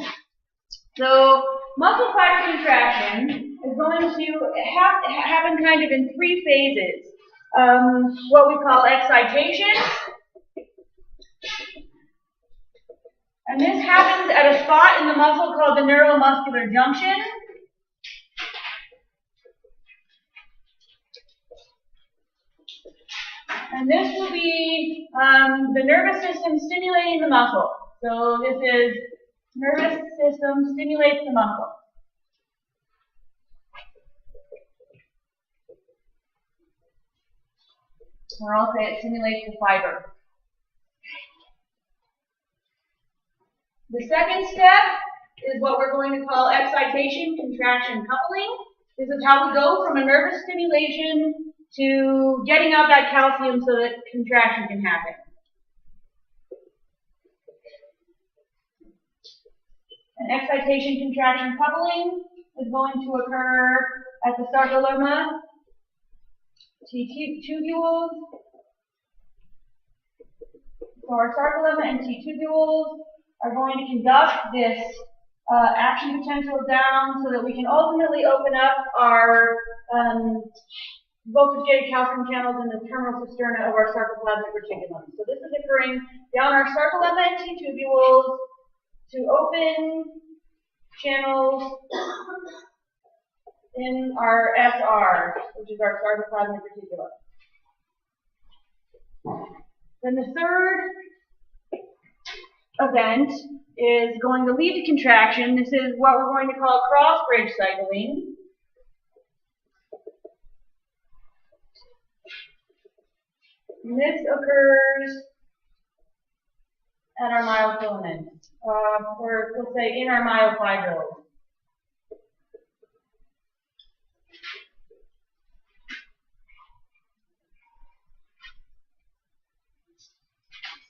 So muscle fiber contraction is going to happen kind of in 3 phases. What we call excitation. And this happens at a spot in the muscle called the neuromuscular junction. And this will be the nervous system stimulating the muscle. So this is nervous system stimulates the muscle. Or I'll say it stimulates the fiber. The second step is what we're going to call excitation, contraction, coupling. This is how we go from a nervous stimulation to getting out that calcium so that contraction can happen. An excitation, contraction, coupling is going to occur at the sarcolemma, T tubules. So our sarcolemma and T tubules are going to conduct this action potential down so that we can ultimately open up our voltage-gated calcium channels in the terminal cisterna of our sarcoplasmic reticulum. So this is occurring down our sarcolemma and T tubules to open channels in our SR, which is our sarcoplasmic reticulum. Then the third event is going to lead to contraction. This is what we're going to call crossbridge cycling. And this occurs at our myofilaments, or let's say in our myofibrils.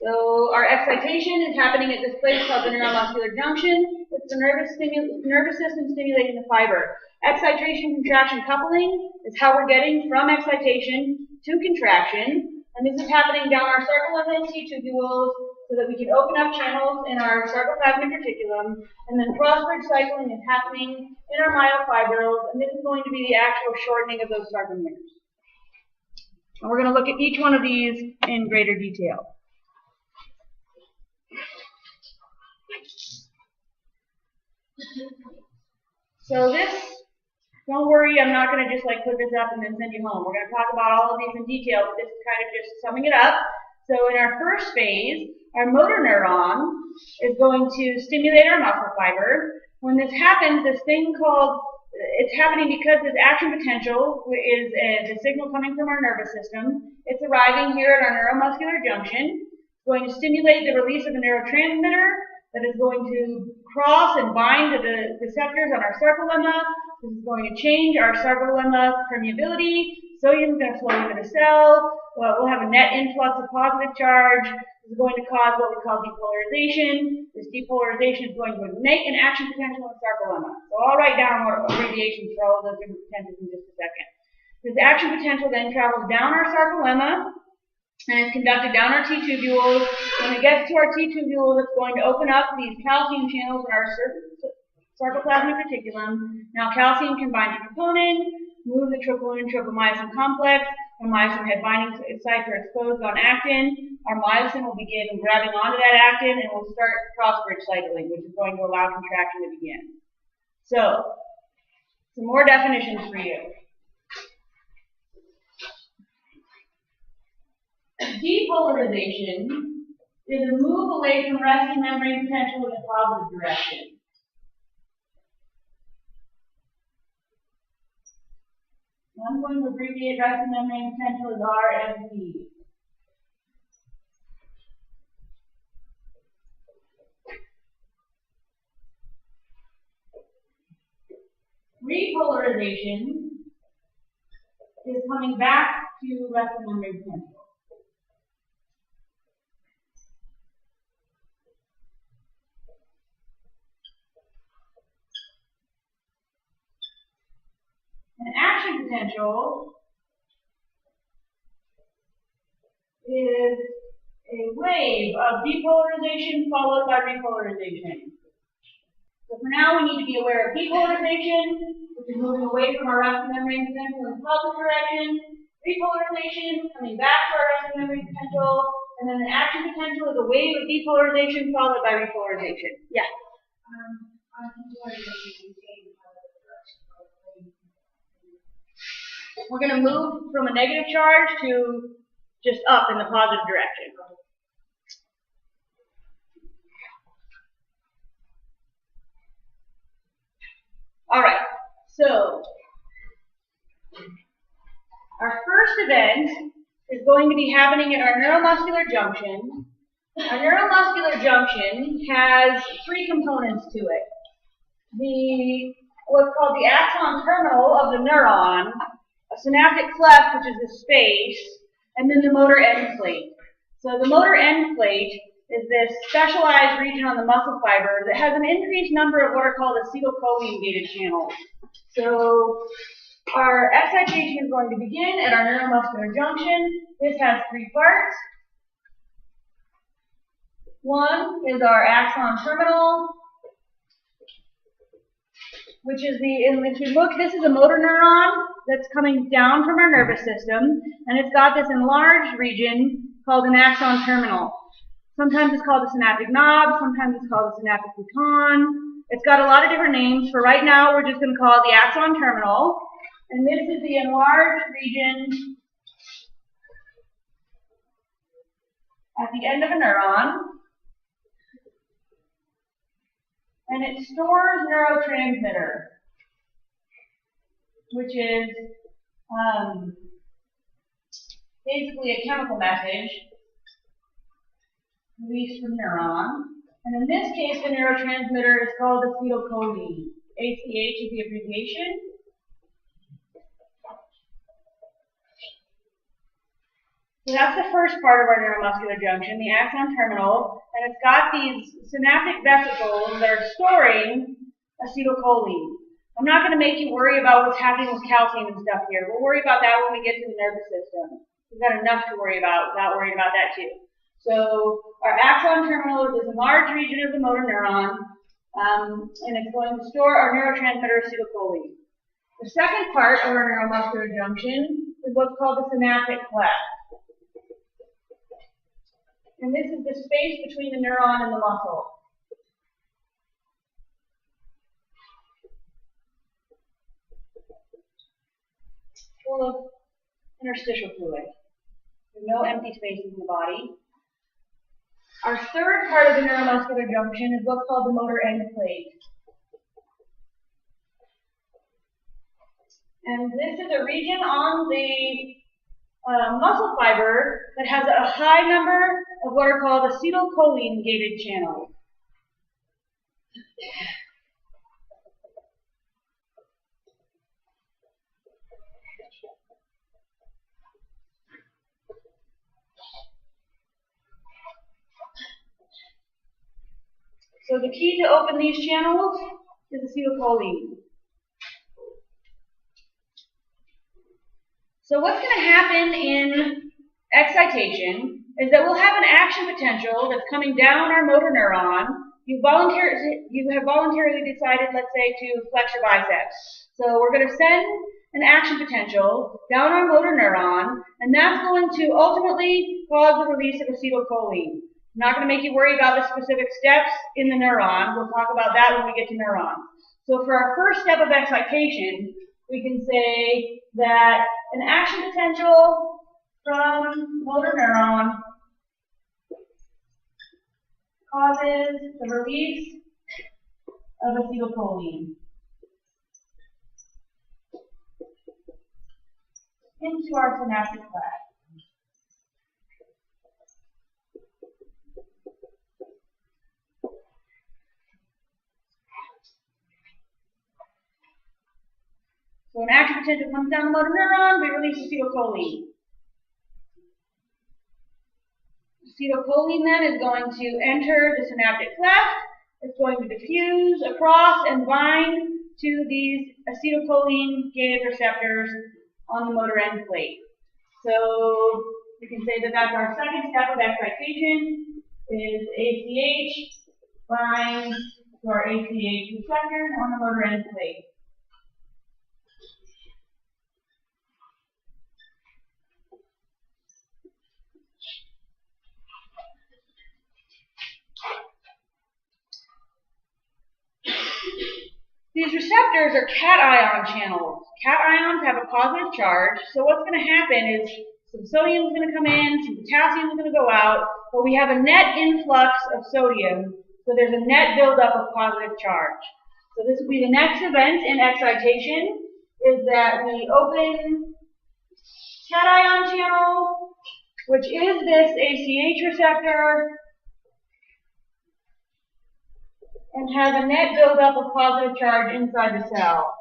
So our excitation is happening at this place called the neuromuscular junction. It's the nervous system stimulating the fiber. Excitation, contraction, coupling is how we're getting from excitation to contraction. And this is happening down our sarcolemma and T tubules so that we can open up channels in our sarcoplasmic reticulum. And then crossbridge cycling is happening in our myofibrils. And this is going to be the actual shortening of those sarcomeres. And we're going to look at each one of these in greater detail. So this, don't worry, I'm not going to just like put this up and then send you home. We're going to talk about all of these in detail, but this is kind of just summing it up. So in our first phase, our motor neuron is going to stimulate our muscle fiber. When this happens, this thing called, it's happening because this action potential is the signal coming from our nervous system. It's arriving here at our neuromuscular junction. It's going to stimulate the release of a neurotransmitter that is going to cross and bind to the receptors on our sarcolemma. This is going to change our sarcolemma permeability. Sodium is going to flow into the cell. We'll have a net influx of positive charge. This is going to cause what we call depolarization. This depolarization is going to ignite an action potential in the sarcolemma. So I'll write down more abbreviations for all of those different potentials in just a second. This action potential then travels down our sarcolemma and is conducted down our T tubules. When it gets to our T tubules, it's going to open up these calcium channels in our sarcoplasmic reticulum. Now calcium can bind to troponin, move the tropomyosin complex, and myosin head binding sites are exposed on actin. Our myosin will begin grabbing onto that actin and will start crossbridge cycling, which is going to allow contraction to begin. So, some more definitions for you. Depolarization is a move away from resting membrane potential in a positive direction. I'm going to abbreviate resting membrane potential as RMP. Repolarization is coming back to resting membrane potential. An action potential is a wave of depolarization followed by repolarization. So for now, we need to be aware of depolarization, which is moving away from our resting membrane potential in the positive direction. Repolarization, coming back to our resting membrane potential. And then an action potential is a wave of depolarization followed by repolarization. Yeah? We're going to move from a negative charge to just up in the positive direction. All right, so our first event is going to be happening at our neuromuscular junction. A neuromuscular junction has three components to it. What's called the axon terminal of the neuron, a synaptic cleft, which is the space, and then the motor end plate. So the motor end plate is this specialized region on the muscle fiber that has an increased number of what are called acetylcholine-gated channels. So our excitation is going to begin at our neuromuscular junction. This has three parts. One is our axon terminal, which is if you look, this is a motor neuron that's coming down from our nervous system, and it's got this enlarged region called an axon terminal. Sometimes it's called the synaptic knob, sometimes it's called the synaptic bouton. It's got a lot of different names. For right now, we're just going to call it the axon terminal. And this is the enlarged region at the end of a neuron. And it stores neurotransmitter, which is basically a chemical message released from neuron. And in this case, the neurotransmitter is called acetylcholine. ACH is the abbreviation. So that's the first part of our neuromuscular junction, the axon terminal, and it's got these synaptic vesicles that are storing acetylcholine. I'm not going to make you worry about what's happening with calcium and stuff here. We'll worry about that when we get to the nervous system. We've got enough to worry about without worrying about that too. So our axon terminal is this enlarged region of the motor neuron, and it's going to store our neurotransmitter acetylcholine. The second part of our neuromuscular junction is what's called the synaptic cleft. And this is the space between the neuron and the muscle. Full of interstitial fluid. There's no empty spaces in the body. Our third part of the neuromuscular junction is what's called the motor end plate. And this is a region on the muscle fiber that has a high number of what are called acetylcholine-gated channels. So the key to open these channels is acetylcholine. So what's going to happen in excitation is that we'll have an action potential that's coming down our motor neuron. You have voluntarily decided, let's say, to flex your biceps. So we're going to send an action potential down our motor neuron, and that's going to ultimately cause the release of acetylcholine. I'm not going to make you worry about the specific steps in the neuron. We'll talk about that when we get to neurons. So for our first step of excitation, we can say that an action potential from motor neuron causes the release of acetylcholine into our synaptic cleft. So an action potential comes down the motor neuron, we release acetylcholine. Acetylcholine then is going to enter the synaptic cleft. It's going to diffuse across and bind to these acetylcholine-gated receptors on the motor end plate. So we can say that that's our second step of excitation, is ACH binds to our ACH receptors on the motor end plate. These receptors are cation channels. Cations have a positive charge, so what's going to happen is some sodium is going to come in, some potassium is going to go out, but we have a net influx of sodium, so there's a net buildup of positive charge. So this will be the next event in excitation, is that we open cation channel, which is this ACH receptor, and have a net buildup of positive charge inside the cell.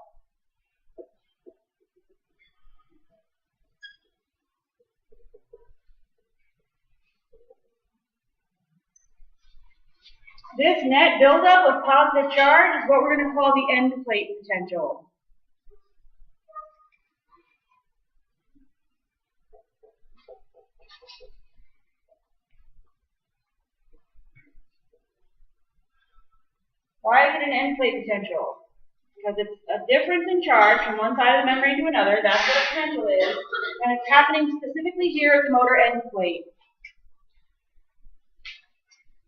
This net buildup of positive charge is what we're going to call the end plate potential. Why is it an end plate potential? Because it's a difference in charge from one side of the membrane to another. That's what a potential is. And it's happening specifically here at the motor end plate.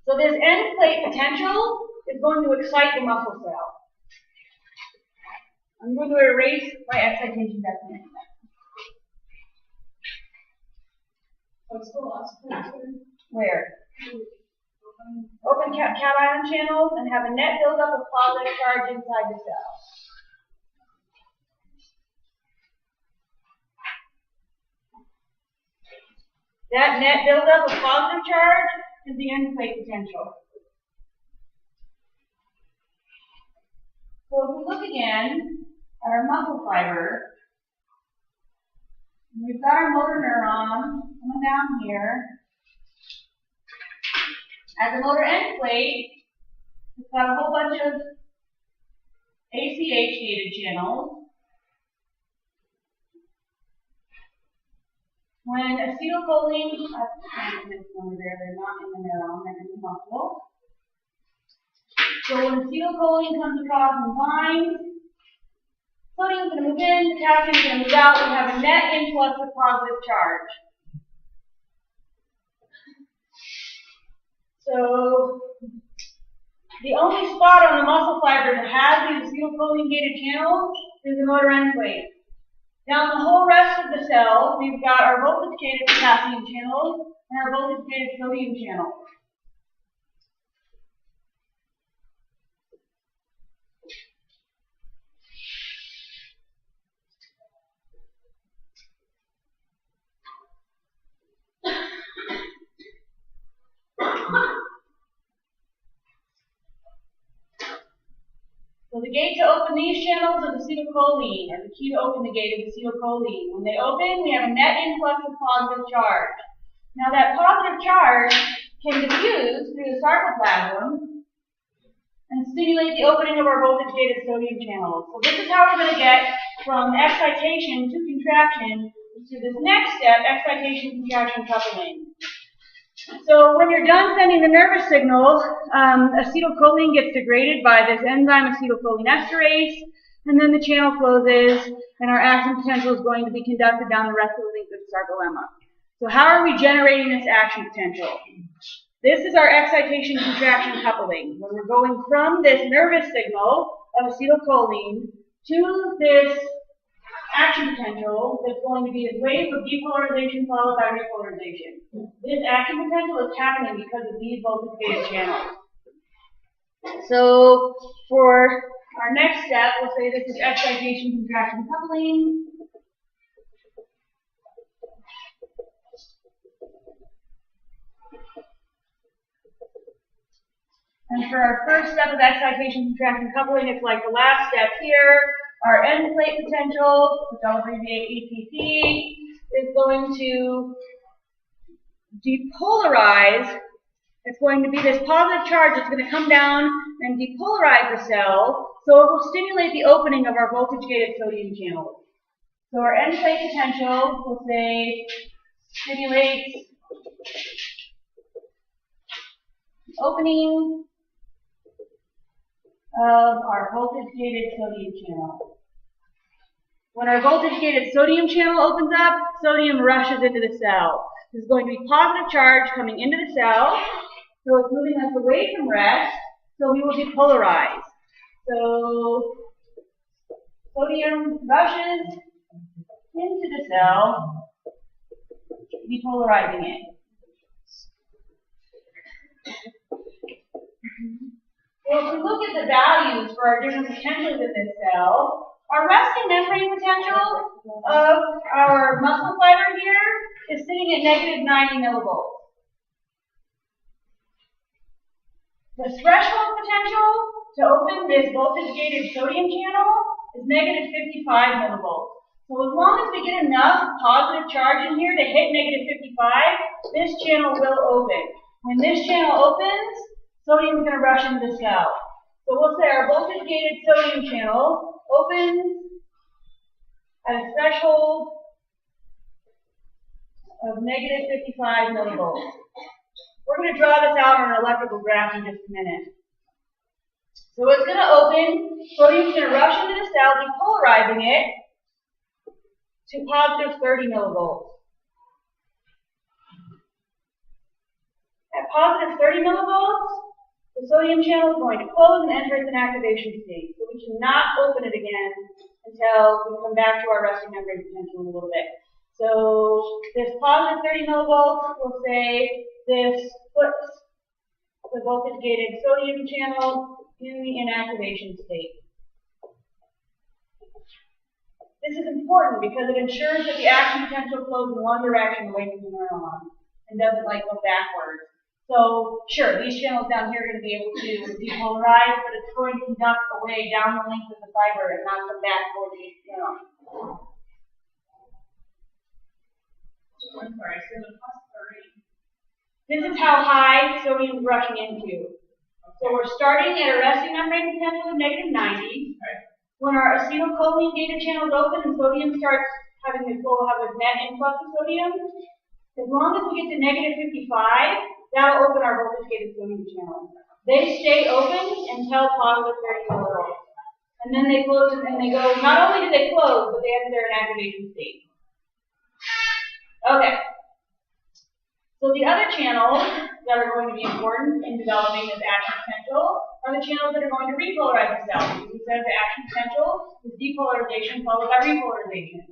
So this end plate potential is going to excite the muscle cell. I'm going to erase my excitation definition. What's the last one? Where? Open cation channels and have a net buildup of positive charge inside the cell. That net buildup of positive charge is the end plate potential. So if we look again at our muscle fiber, we've got our motor neuron coming down here. At the motor end plate, it's got a whole bunch of ACH-gated channels. When acetylcholine, over there, they're not in the neuron, they're in the muscle. So when acetylcholine comes across and binds, sodium is going to move in, potassium is going to move out, we have a net influx of positive charge. So the only spot on the muscle fiber that has these acetylcholine-gated channels is the motor end plate. Down the whole rest of the cell, we've got our voltage-gated potassium channels and our voltage-gated sodium channels. So the gate to open these channels is acetylcholine, or the key to open the gate is acetylcholine. When they open, we have a net influx of positive charge. Now that positive charge can diffuse through the sarcoplasm and stimulate the opening of our voltage-gated sodium channels. So this is how we're going to get from excitation to contraction to this next step, excitation-contraction coupling. So when you're done sending the nervous signal, acetylcholine gets degraded by this enzyme acetylcholinesterase, and then the channel closes, and our action potential is going to be conducted down the rest of the length of the sarcolemma. So how are we generating this action potential? This is our excitation-contraction coupling, when we're going from this nervous signal of acetylcholine to this action potential that's going to be a wave of depolarization followed by repolarization. This action potential is happening because of these voltage-gated channels. So for our next step, we'll say this is excitation-contraction coupling. And for our first step of excitation-contraction coupling, it's like the last step here. Our end plate potential, which I'll abbreviate EPP, is going to depolarize. It's going to be this positive charge that's going to come down and depolarize the cell, so it will stimulate the opening of our voltage-gated sodium channels. So our end plate potential, we'll say, stimulates opening of our voltage-gated sodium channel. When our voltage-gated sodium channel opens up, sodium rushes into the cell. There's going to be positive charge coming into the cell, so it's moving us away from rest, so we will depolarize. So sodium rushes into the cell, depolarizing it. Well, if we look at the values for our different potentials in this cell, our resting membrane potential of our muscle fiber here is sitting at negative 90 millivolts. The threshold potential to open this voltage-gated sodium channel is negative 55 millivolts. So as long as we get enough positive charge in here to hit negative 55, this channel will open. When this channel opens, sodium is going to rush into the cell. So we'll say our voltage-gated sodium channel opens at a threshold of negative 55 millivolts. We're going to draw this out on an electrical graph in just a minute. So it's going to open, sodium's going to rush into the cell, depolarizing it to positive 30 millivolts. At positive 30 millivolts, the sodium channel is going to close and enter its inactivation state. So we cannot open it again until we come back to our resting membrane potential in a little bit. So this positive 30 millivolts, we'll say this puts the voltage-gated sodium channel in the inactivation state. This is important because it ensures that the action potential flows in one direction away from the neuron and doesn't like go backwards. So sure, these channels down here are going to be able to depolarize, but it's going to conduct away down the length of the fiber and not come back towards the neuron. I'm sorry, so the plus 30. This is how high sodium is rushing into. So we're starting at a resting membrane potential of negative 90. When our acetylcholine gated channel is open and sodium starts having this, we'll have a net influx of sodium. As long as we get to negative 55, that'll open our voltage-gated sodium channel. They stay open until positive 30 millivolts. And then they close and they go, not only do they close, but they enter their inactivation state. Okay. So the other channels that are going to be important in developing this action potential are the channels that are going to repolarize the cell. We said the action potential is depolarization followed by repolarization.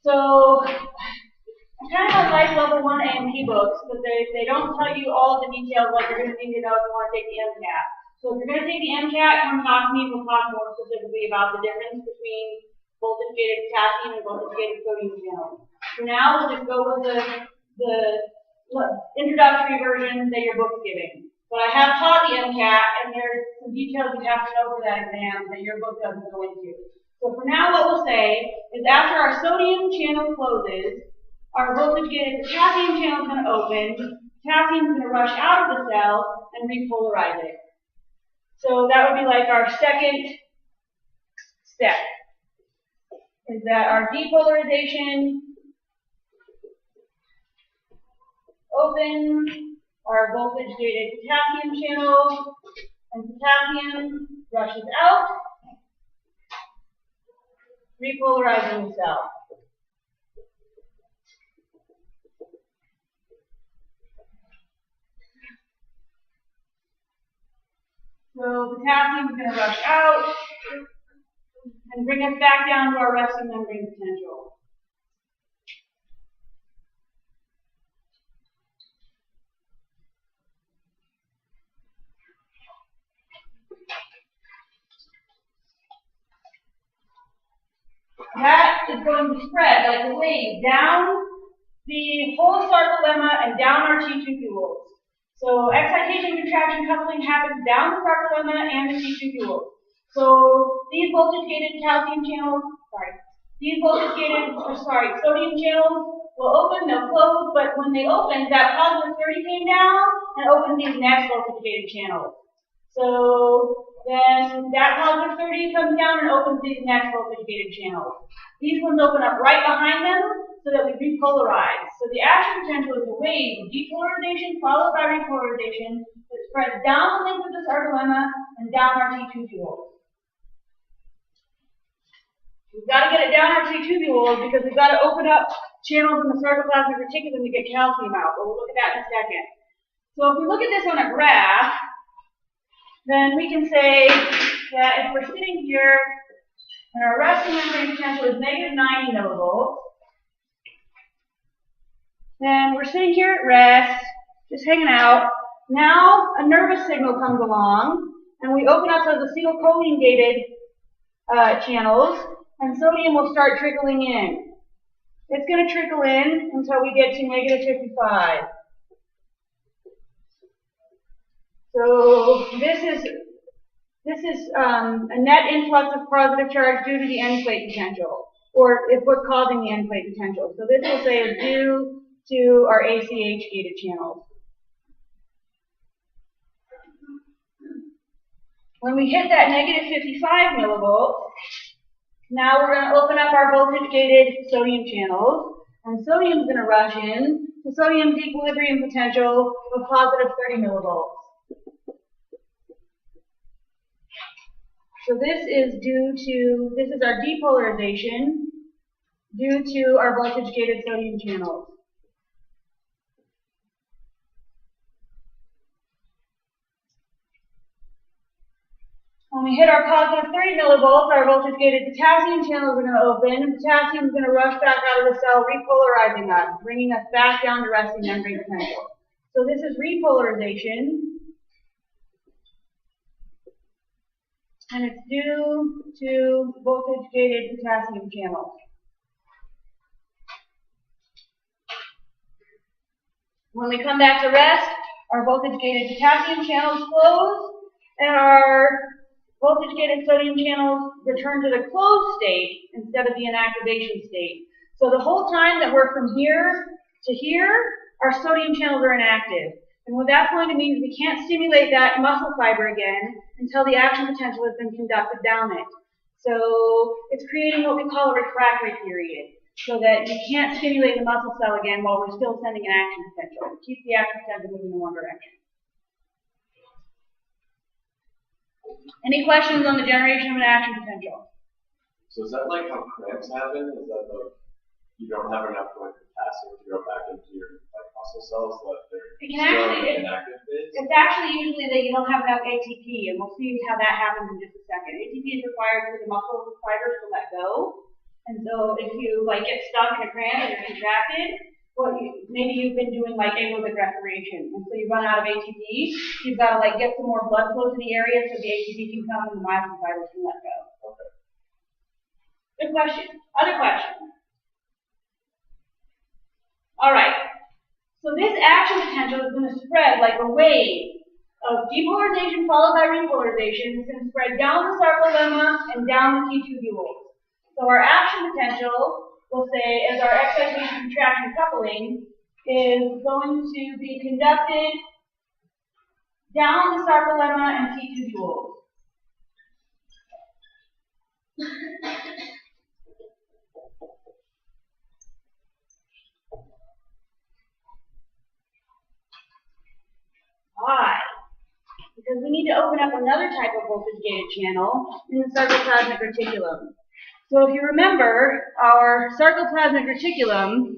So I kind of like level 1 A&P books, but they don't tell you all the details like you're going to need to know if you want to take the MCAT. So if you're going to take the MCAT, come talk to me. We'll talk more specifically about the difference between voltage-gated potassium and voltage-gated sodium channels. For now, we'll just go with the introductory version that your book's giving. But I have taught the MCAT, and there's some details you have to know for that exam that your book doesn't go into. So for now, what we'll say is after our sodium channel closes, our voltage-gated potassium channel is going to open, potassium is going to rush out of the cell and repolarize it. So that would be like our second step, is that our depolarization opens our voltage-gated potassium channel, and potassium rushes out, repolarizing the cell. So potassium is going to rush out and bring us back down to our resting membrane potential. That is going to spread like a wave down the whole sarcolemma and down our T-tubules. So excitation, contraction, coupling happens down the sarcolemma and the T-tubules. So these voltage-gated calcium channels, sodium channels will open, they'll close, but when they open, that positive 30 came down and opened these next voltage-gated channels. So then that positive 30 comes down and opens these next voltage-gated channels. These ones open up right behind them so that we repolarize. So the action potential is a wave of depolarization followed by repolarization that spreads down the length of the sarcolemma and down our T-tubules. We've got to get it down our T-tubules because we've got to open up channels in the Sarcoplasmic Reticulum to get calcium out, but we'll look at that in a second. So if we look at this on a graph, then we can say that if we're sitting here and our resting membrane potential is negative 90 millivolts, then we're sitting here at rest, just hanging out. Now a nervous signal comes along, and we open up those acetylcholine-gated channels, and sodium will start trickling in. It's going to trickle in until we get to negative 55. So this is This is a net influx of positive charge due to the end plate potential, or it's what's causing the end plate potential. So this will say is due to our ACH gated channels. When we hit that negative 55 millivolts, now we're going to open up our voltage gated sodium channels, and sodium is going to rush in to sodium's equilibrium potential of positive 30 millivolts. So this is our depolarization due to our voltage gated sodium channels. When we hit our positive 30 millivolts, our voltage-gated potassium channels are going to open, and potassium is going to rush back out of the cell, repolarizing us, bringing us back down to resting membrane potential. So this is repolarization, and it's due to voltage-gated potassium channels. When we come back to rest, our voltage-gated potassium channels close, and our voltage-gated sodium channels return to the closed state instead of the inactivation state. So the whole time that we're from here to here, our sodium channels are inactive. And what that's going to mean is we can't stimulate that muscle fiber again until the action potential has been conducted down it. So it's creating what we call a refractory period, so that you can't stimulate the muscle cell again while we're still sending an action potential. It keeps the action potential moving in one direction. Any questions on the generation of an action potential? So is that like how cramps happen? Is that like you don't have enough potassium to go back into your muscle cells so that they're still in the inactive phase? It's actually usually that you don't have enough ATP, and we'll see how that happens in just a second. ATP is required for the muscle fibers to let go, and so if you get stuck in a cramp and you're contracted, maybe you've been doing aerobic respiration, and so you run out of ATP. You've got to get some more blood flow to the area so the ATP can come and the myosin fibers can let go. Okay. Good question. Other question. All right. So this action potential is going to spread like a wave of depolarization followed by repolarization. It's going to spread down the sarcolemma and down the T-tubules. So our action potential, we'll say, as our excitation contraction coupling, is going to be conducted down the sarcolemma and T-tubules. Why? Because we need to open up another type of voltage-gated channel in the Sarcoplasmic Reticulum. So if you remember, our Sarcoplasmic Reticulum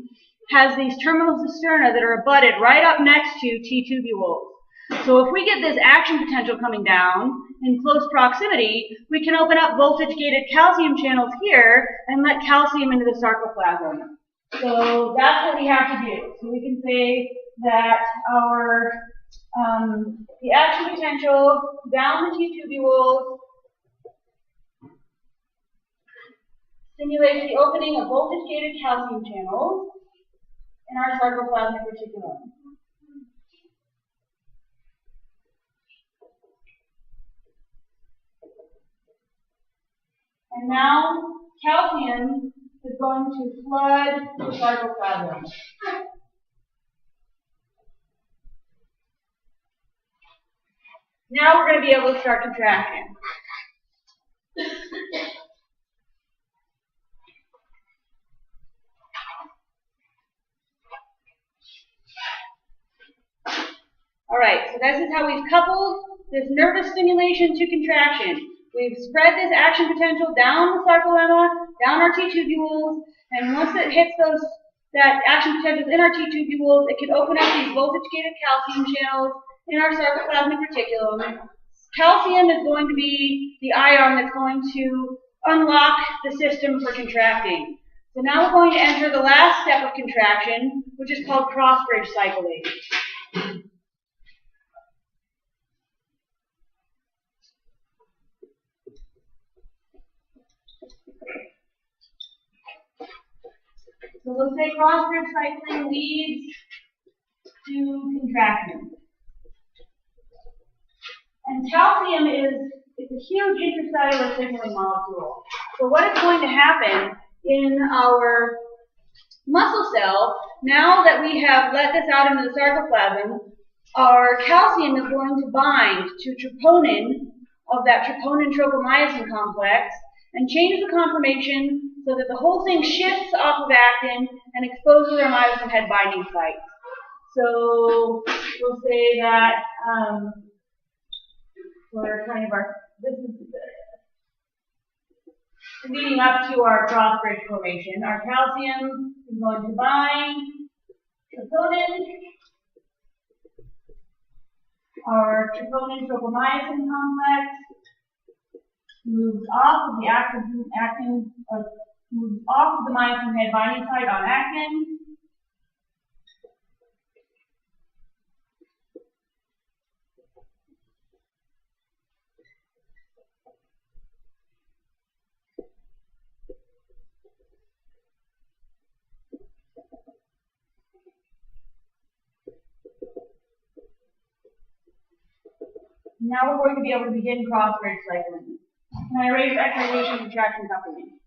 has these terminal cisterna that are abutted right up next to T-tubules. So if we get this action potential coming down in close proximity, we can open up voltage-gated calcium channels here and let calcium into the sarcoplasm. So that's what we have to do. So we can say that our the action potential down the T-tubules stimulates the opening of voltage-gated calcium channels in our sarcoplasmic reticulum. And now calcium is going to flood the sarcoplasm. Now we're going to be able to start contraction. All right, so this is how we've coupled this nervous stimulation to contraction. We've spread this action potential down the sarcolemma, down our T-tubules, and once it hits that action potential in our T-tubules, it can open up these voltage-gated calcium channels in our sarcoplasmic reticulum. Calcium is going to be the ion that's going to unlock the system for contracting. So now we're going to enter the last step of contraction, which is called Crossbridge Cycling. So we'll say Crossbridge Cycling leads to contraction. And calcium is it's a huge intracellular signaling molecule. So what is going to happen in our muscle cell, now that we have let this out into the sarcoplasm, our calcium is going to bind to troponin of that troponin tropomyosin complex and change the conformation so that the whole thing shifts off of actin and exposes our myosin head binding sites. So we'll say that we're kind of this is leading up to our crossbridge formation. Our calcium is going to bind troponin. Our troponin tropomyosin complex moves off of the actin moves off of the myosin head binding site on actin. Now we're going to be able to begin crossbridge cycling. Can I erase excitation, contraction, coupling?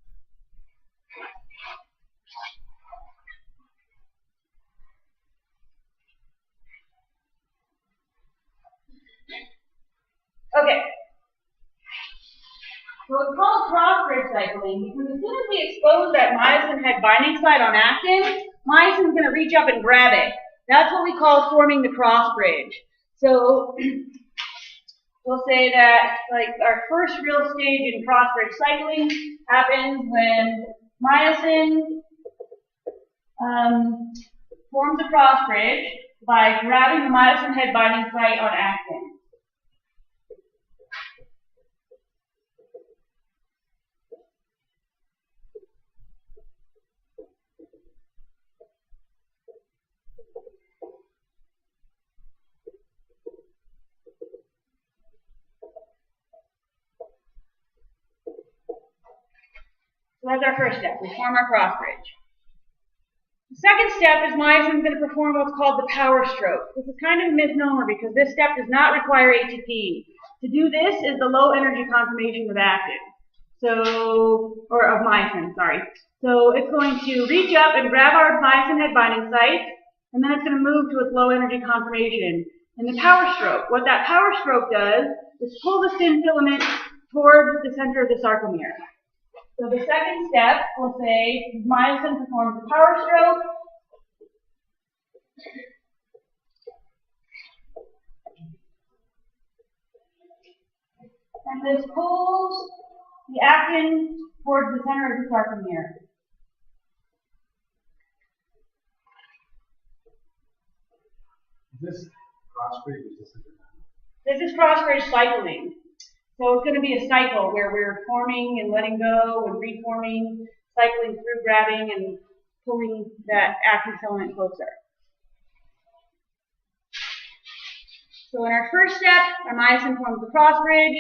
Okay. So it's called crossbridge cycling because as soon as we expose that myosin head binding site on actin, myosin is going to reach up and grab it. That's what we call forming the crossbridge. So we'll say that like our first real stage in crossbridge cycling happens when myosin forms a crossbridge by grabbing the myosin head binding site on actin. So that's our first step. We form our crossbridge. The second step is myosin is going to perform what's called the power stroke. This is kind of a misnomer because this step does not require ATP. To do this is the low energy conformation of actin. Or of myosin, sorry. So it's going to reach up and grab our myosin head binding site, and then it's going to move to its low energy conformation. In the power stroke, what that power stroke does is pull the thin filament toward the center of the sarcomere. So the second step, we'll say, myosin performs the power stroke. And this pulls the actin towards the center of the sarcomere. Is this crossbridge or is this intercalated? This is crossbridge cycling. So it's going to be a cycle where we're forming and letting go and reforming, cycling through grabbing and pulling that actin filament closer. So in our first step, our myosin forms the crossbridge.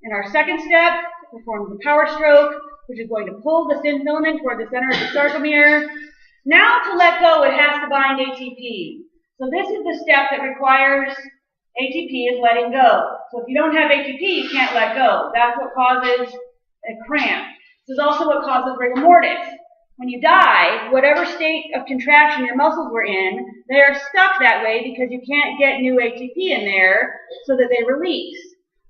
In our second step, it performs the power stroke, which is going to pull the thin filament toward the center of the sarcomere. Now to let go, it has to bind ATP. So this is the step that requires ATP is letting go. So if you don't have ATP, you can't let go. That's what causes a cramp. This is also what causes rigor mortis. When you die, whatever state of contraction your muscles were in, they are stuck that way because you can't get new ATP in there so that they release.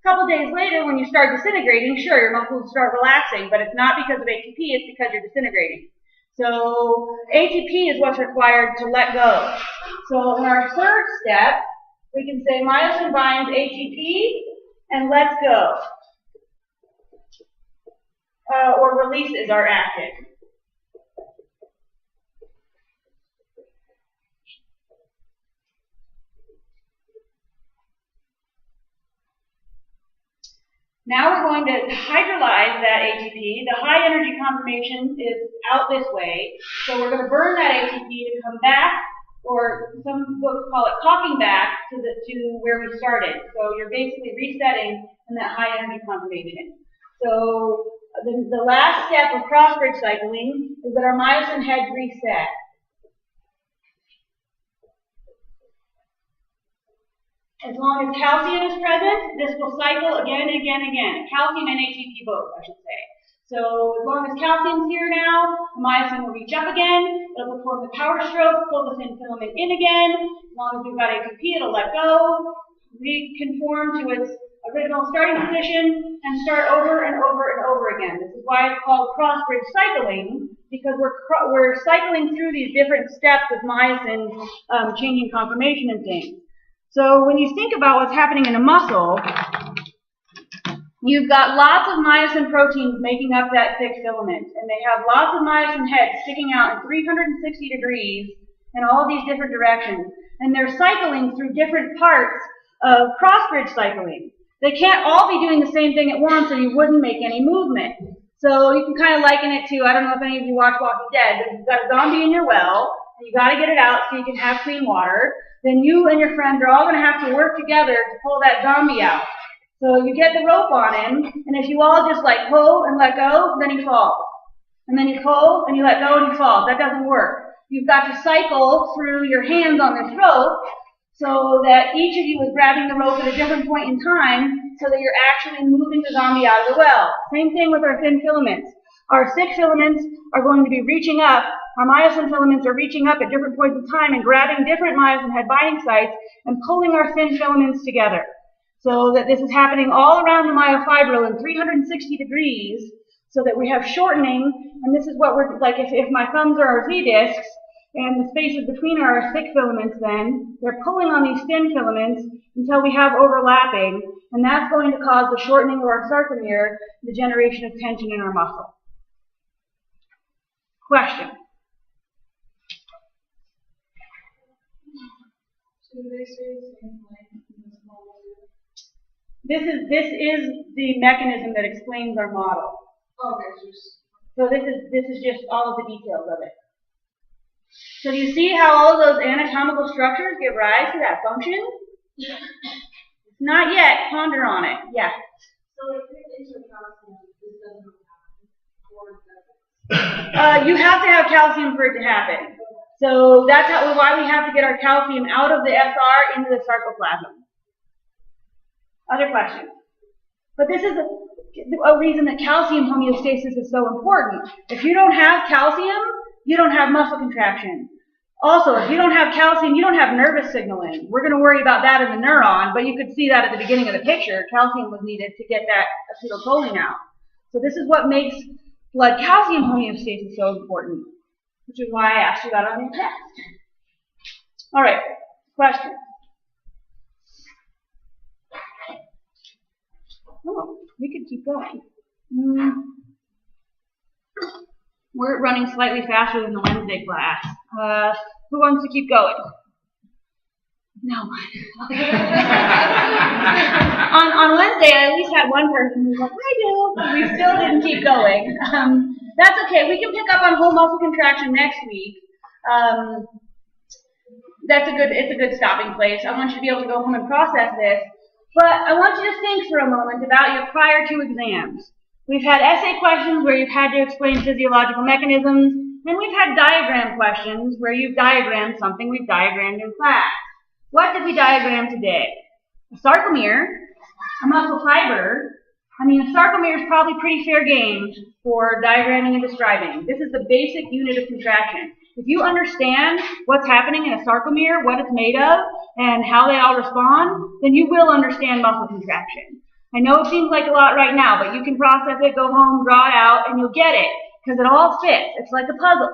A couple days later, when you start disintegrating, sure, your muscles start relaxing, but it's not because of ATP, it's because you're disintegrating. So ATP is what's required to let go. So in our third step, we can say myosin binds ATP and lets go. Or releases our actin. Now we're going to hydrolyze that ATP. The high energy conformation is out this way. So we're going to burn that ATP to come back, or some books call it cocking back to where we started. So you're basically resetting in that high energy conformation. So the last step of crossbridge cycling is that our myosin heads reset. As long as calcium is present, this will cycle again and again and again. Calcium and ATP both, I should say. So as long as calcium's here now, the myosin will reach up again, it'll perform the power stroke, pull the thin filament in again. As long as we've got ATP, it'll let go, reconform to its original starting position, and start over and over and over again. This is why it's called crossbridge cycling, because we're cycling through these different steps of myosin changing conformation and things. So when you think about what's happening in a muscle, you've got lots of myosin proteins making up that thick filament, and they have lots of myosin heads sticking out in 360 degrees in all of these different directions, and they're cycling through different parts of crossbridge cycling. They can't all be doing the same thing at once, or you wouldn't make any movement. So you can kind of liken it to, I don't know if any of you watch Walking Dead, but if you've got a zombie in your well, and you got to get it out so you can have clean water, then you and your friends are all going to have to work together to pull that zombie out. So you get the rope on him, and if you all just like pull and let go, then he falls. And then you pull and you let go and he falls. That doesn't work. You've got to cycle through your hands on this rope so that each of you is grabbing the rope at a different point in time so that you're actually moving the zombie out of the well. Same thing with our thin filaments. Our thick filaments are going to be reaching up. Our myosin filaments are reaching up at different points in time and grabbing different myosin head binding sites and pulling our thin filaments together. So that this is happening all around the myofibril in 360 degrees so that we have shortening, and this is what we're, like if my thumbs are our Z-discs, and the spaces between our thick filaments then, they're pulling on these thin filaments until we have overlapping, and that's going to cause the shortening of our sarcomere, the generation of tension in our muscle. Question? So they say the same thing in this model? This is the mechanism that explains our model. Okay, So this is just all of the details of it. So do you see how all of those anatomical structures give rise to that function? yeah. It's not yet. Ponder on it. Yeah. So if it's intercalated, this doesn't happen, or You have to have calcium for it to happen. So that's why we have to get our calcium out of the SR into the sarcoplasm. Other questions? But this is a reason that calcium homeostasis is so important. If you don't have calcium, you don't have muscle contraction. Also, if you don't have calcium, you don't have nervous signaling. We're going to worry about that in the neuron, but you could see that at the beginning of the picture. Calcium was needed to get that acetylcholine out. So this is what makes blood calcium homeostasis so important, which is why I asked you that on your test. All right, question. Oh, we could keep going. We're running slightly faster than the Wednesday class. Who wants to keep going? No one. on Wednesday, I at least had one person who was like, I do, but we still didn't keep going. That's okay. We can pick up on whole muscle contraction next week. It's a good stopping place. I want you to be able to go home and process this. But I want you to think for a moment about your prior two exams. We've had essay questions where you've had to explain physiological mechanisms, and we've had diagram questions where you've diagrammed something we've diagrammed in class. What did we diagram today? A sarcomere, a muscle fiber. I mean, a sarcomere is probably pretty fair game for diagramming and describing. This is the basic unit of contraction. If you understand what's happening in a sarcomere, what it's made of, and how they all respond, then you will understand muscle contraction. I know it seems like a lot right now, but you can process it, go home, draw it out, and you'll get it, because it all fits. It's like a puzzle.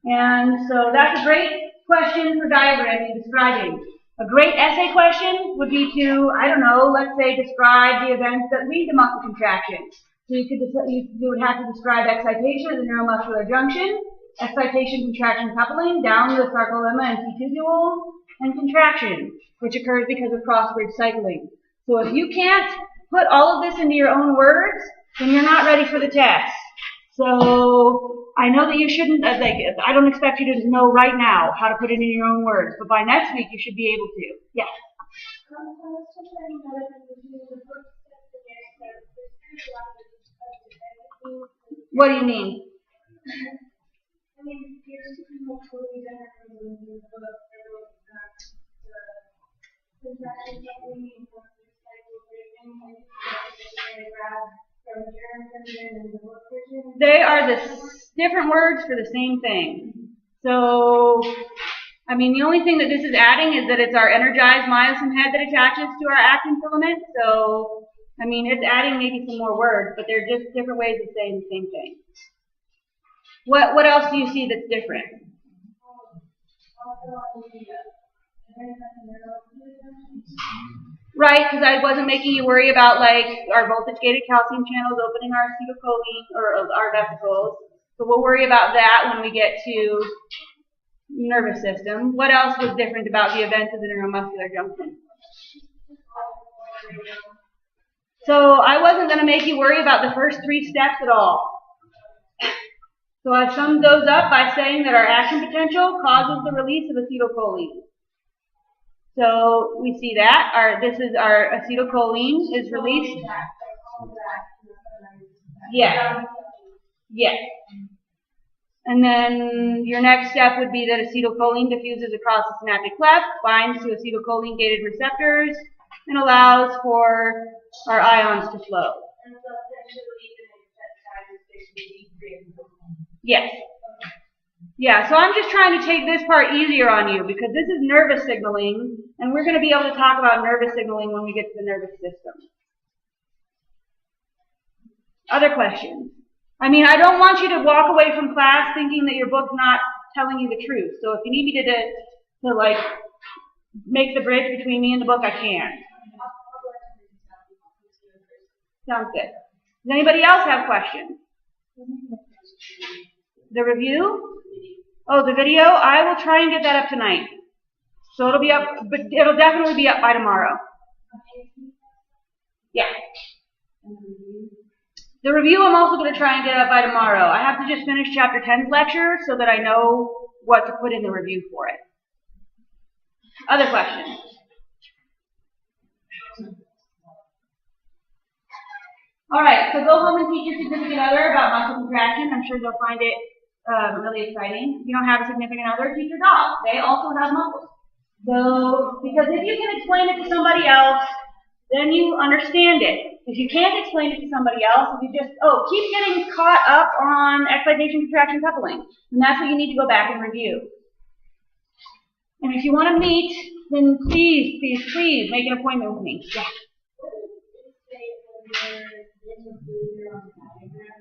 And so that's a great question for diagramming and describing. A great essay question would be to, I don't know, let's say describe the events that lead to muscle contraction. So you would have to describe excitation at the neuromuscular junction, excitation, contraction coupling down to the sarcolemma and T-tubules, and contraction, which occurs because of crossbridge cycling. So if you can't put all of this into your own words, then you're not ready for the test. So I know that you shouldn't, I don't expect you to know right now how to put it in your own words, but by next week you should be able to. Yeah. What do you mean? I mean, here's pretty much what we did in the contraction They are different words for the same thing. So, I mean, the only thing that this is adding is that it's our energized myosin head that attaches to our actin filament. So, I mean, it's adding maybe some more words, but they're just different ways of saying the same thing. What else do you see that's different? Right, because I wasn't making you worry about like our voltage-gated calcium channels opening our acetylcholine or our vesicles. So we'll worry about that when we get to nervous system. What else was different about the events of the neuromuscular junction? So I wasn't going to make you worry about the first 3 steps at all. So I summed those up by saying that our action potential causes the release of acetylcholine. So we see that this is our acetylcholine is released. Yes. Yes. And then your next step would be that acetylcholine diffuses across the synaptic cleft, binds to acetylcholine-gated receptors, and allows for our ions to flow. Yes. Yeah, so I'm just trying to take this part easier on you because this is nervous signaling, and we're going to be able to talk about nervous signaling when we get to the nervous system. Other questions? I mean, I don't want you to walk away from class thinking that your book's not telling you the truth. So if you need me to like make the bridge between me and the book, I can. Sounds good. Does anybody else have questions? The review? Oh, the video? I will try and get that up tonight. So it'll be up, but it'll definitely be up by tomorrow. Yeah. The review I'm also going to try and get up by tomorrow. I have to just finish chapter 10's lecture so that I know what to put in the review for it. Other questions? Alright, so go home and teach your significant other about muscle contraction. I'm sure they'll find it really exciting. If you don't have a significant other, teach your dog. They also have muscles. So, because if you can explain it to somebody else, then you understand it. If you can't explain it to somebody else, if you just, keep getting caught up on excitation, contraction, coupling, then that's what you need to go back and review. And if you want to meet, then please, please, please make an appointment with me. Yeah.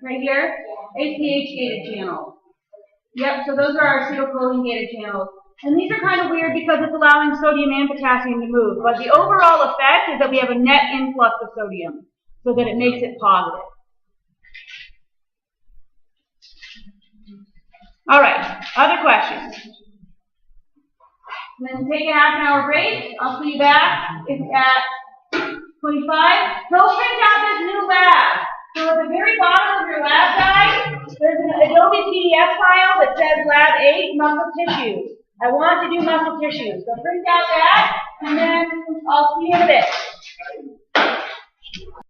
Right here, ACH-gated channels. Yep, so those are our acetylcholine-gated channels. And these are kind of weird because it's allowing sodium and potassium to move. But the overall effect is that we have a net influx of sodium, so that it makes it positive. All right, other questions? Then take a half-an-hour break. I'll see you back. It's at 25. Go print out this new lab. So at the very bottom of your lab guide, there's an Adobe PDF file that says Lab 8, muscle tissues. I want to do muscle tissues. So print out that, and then I'll see you in a bit.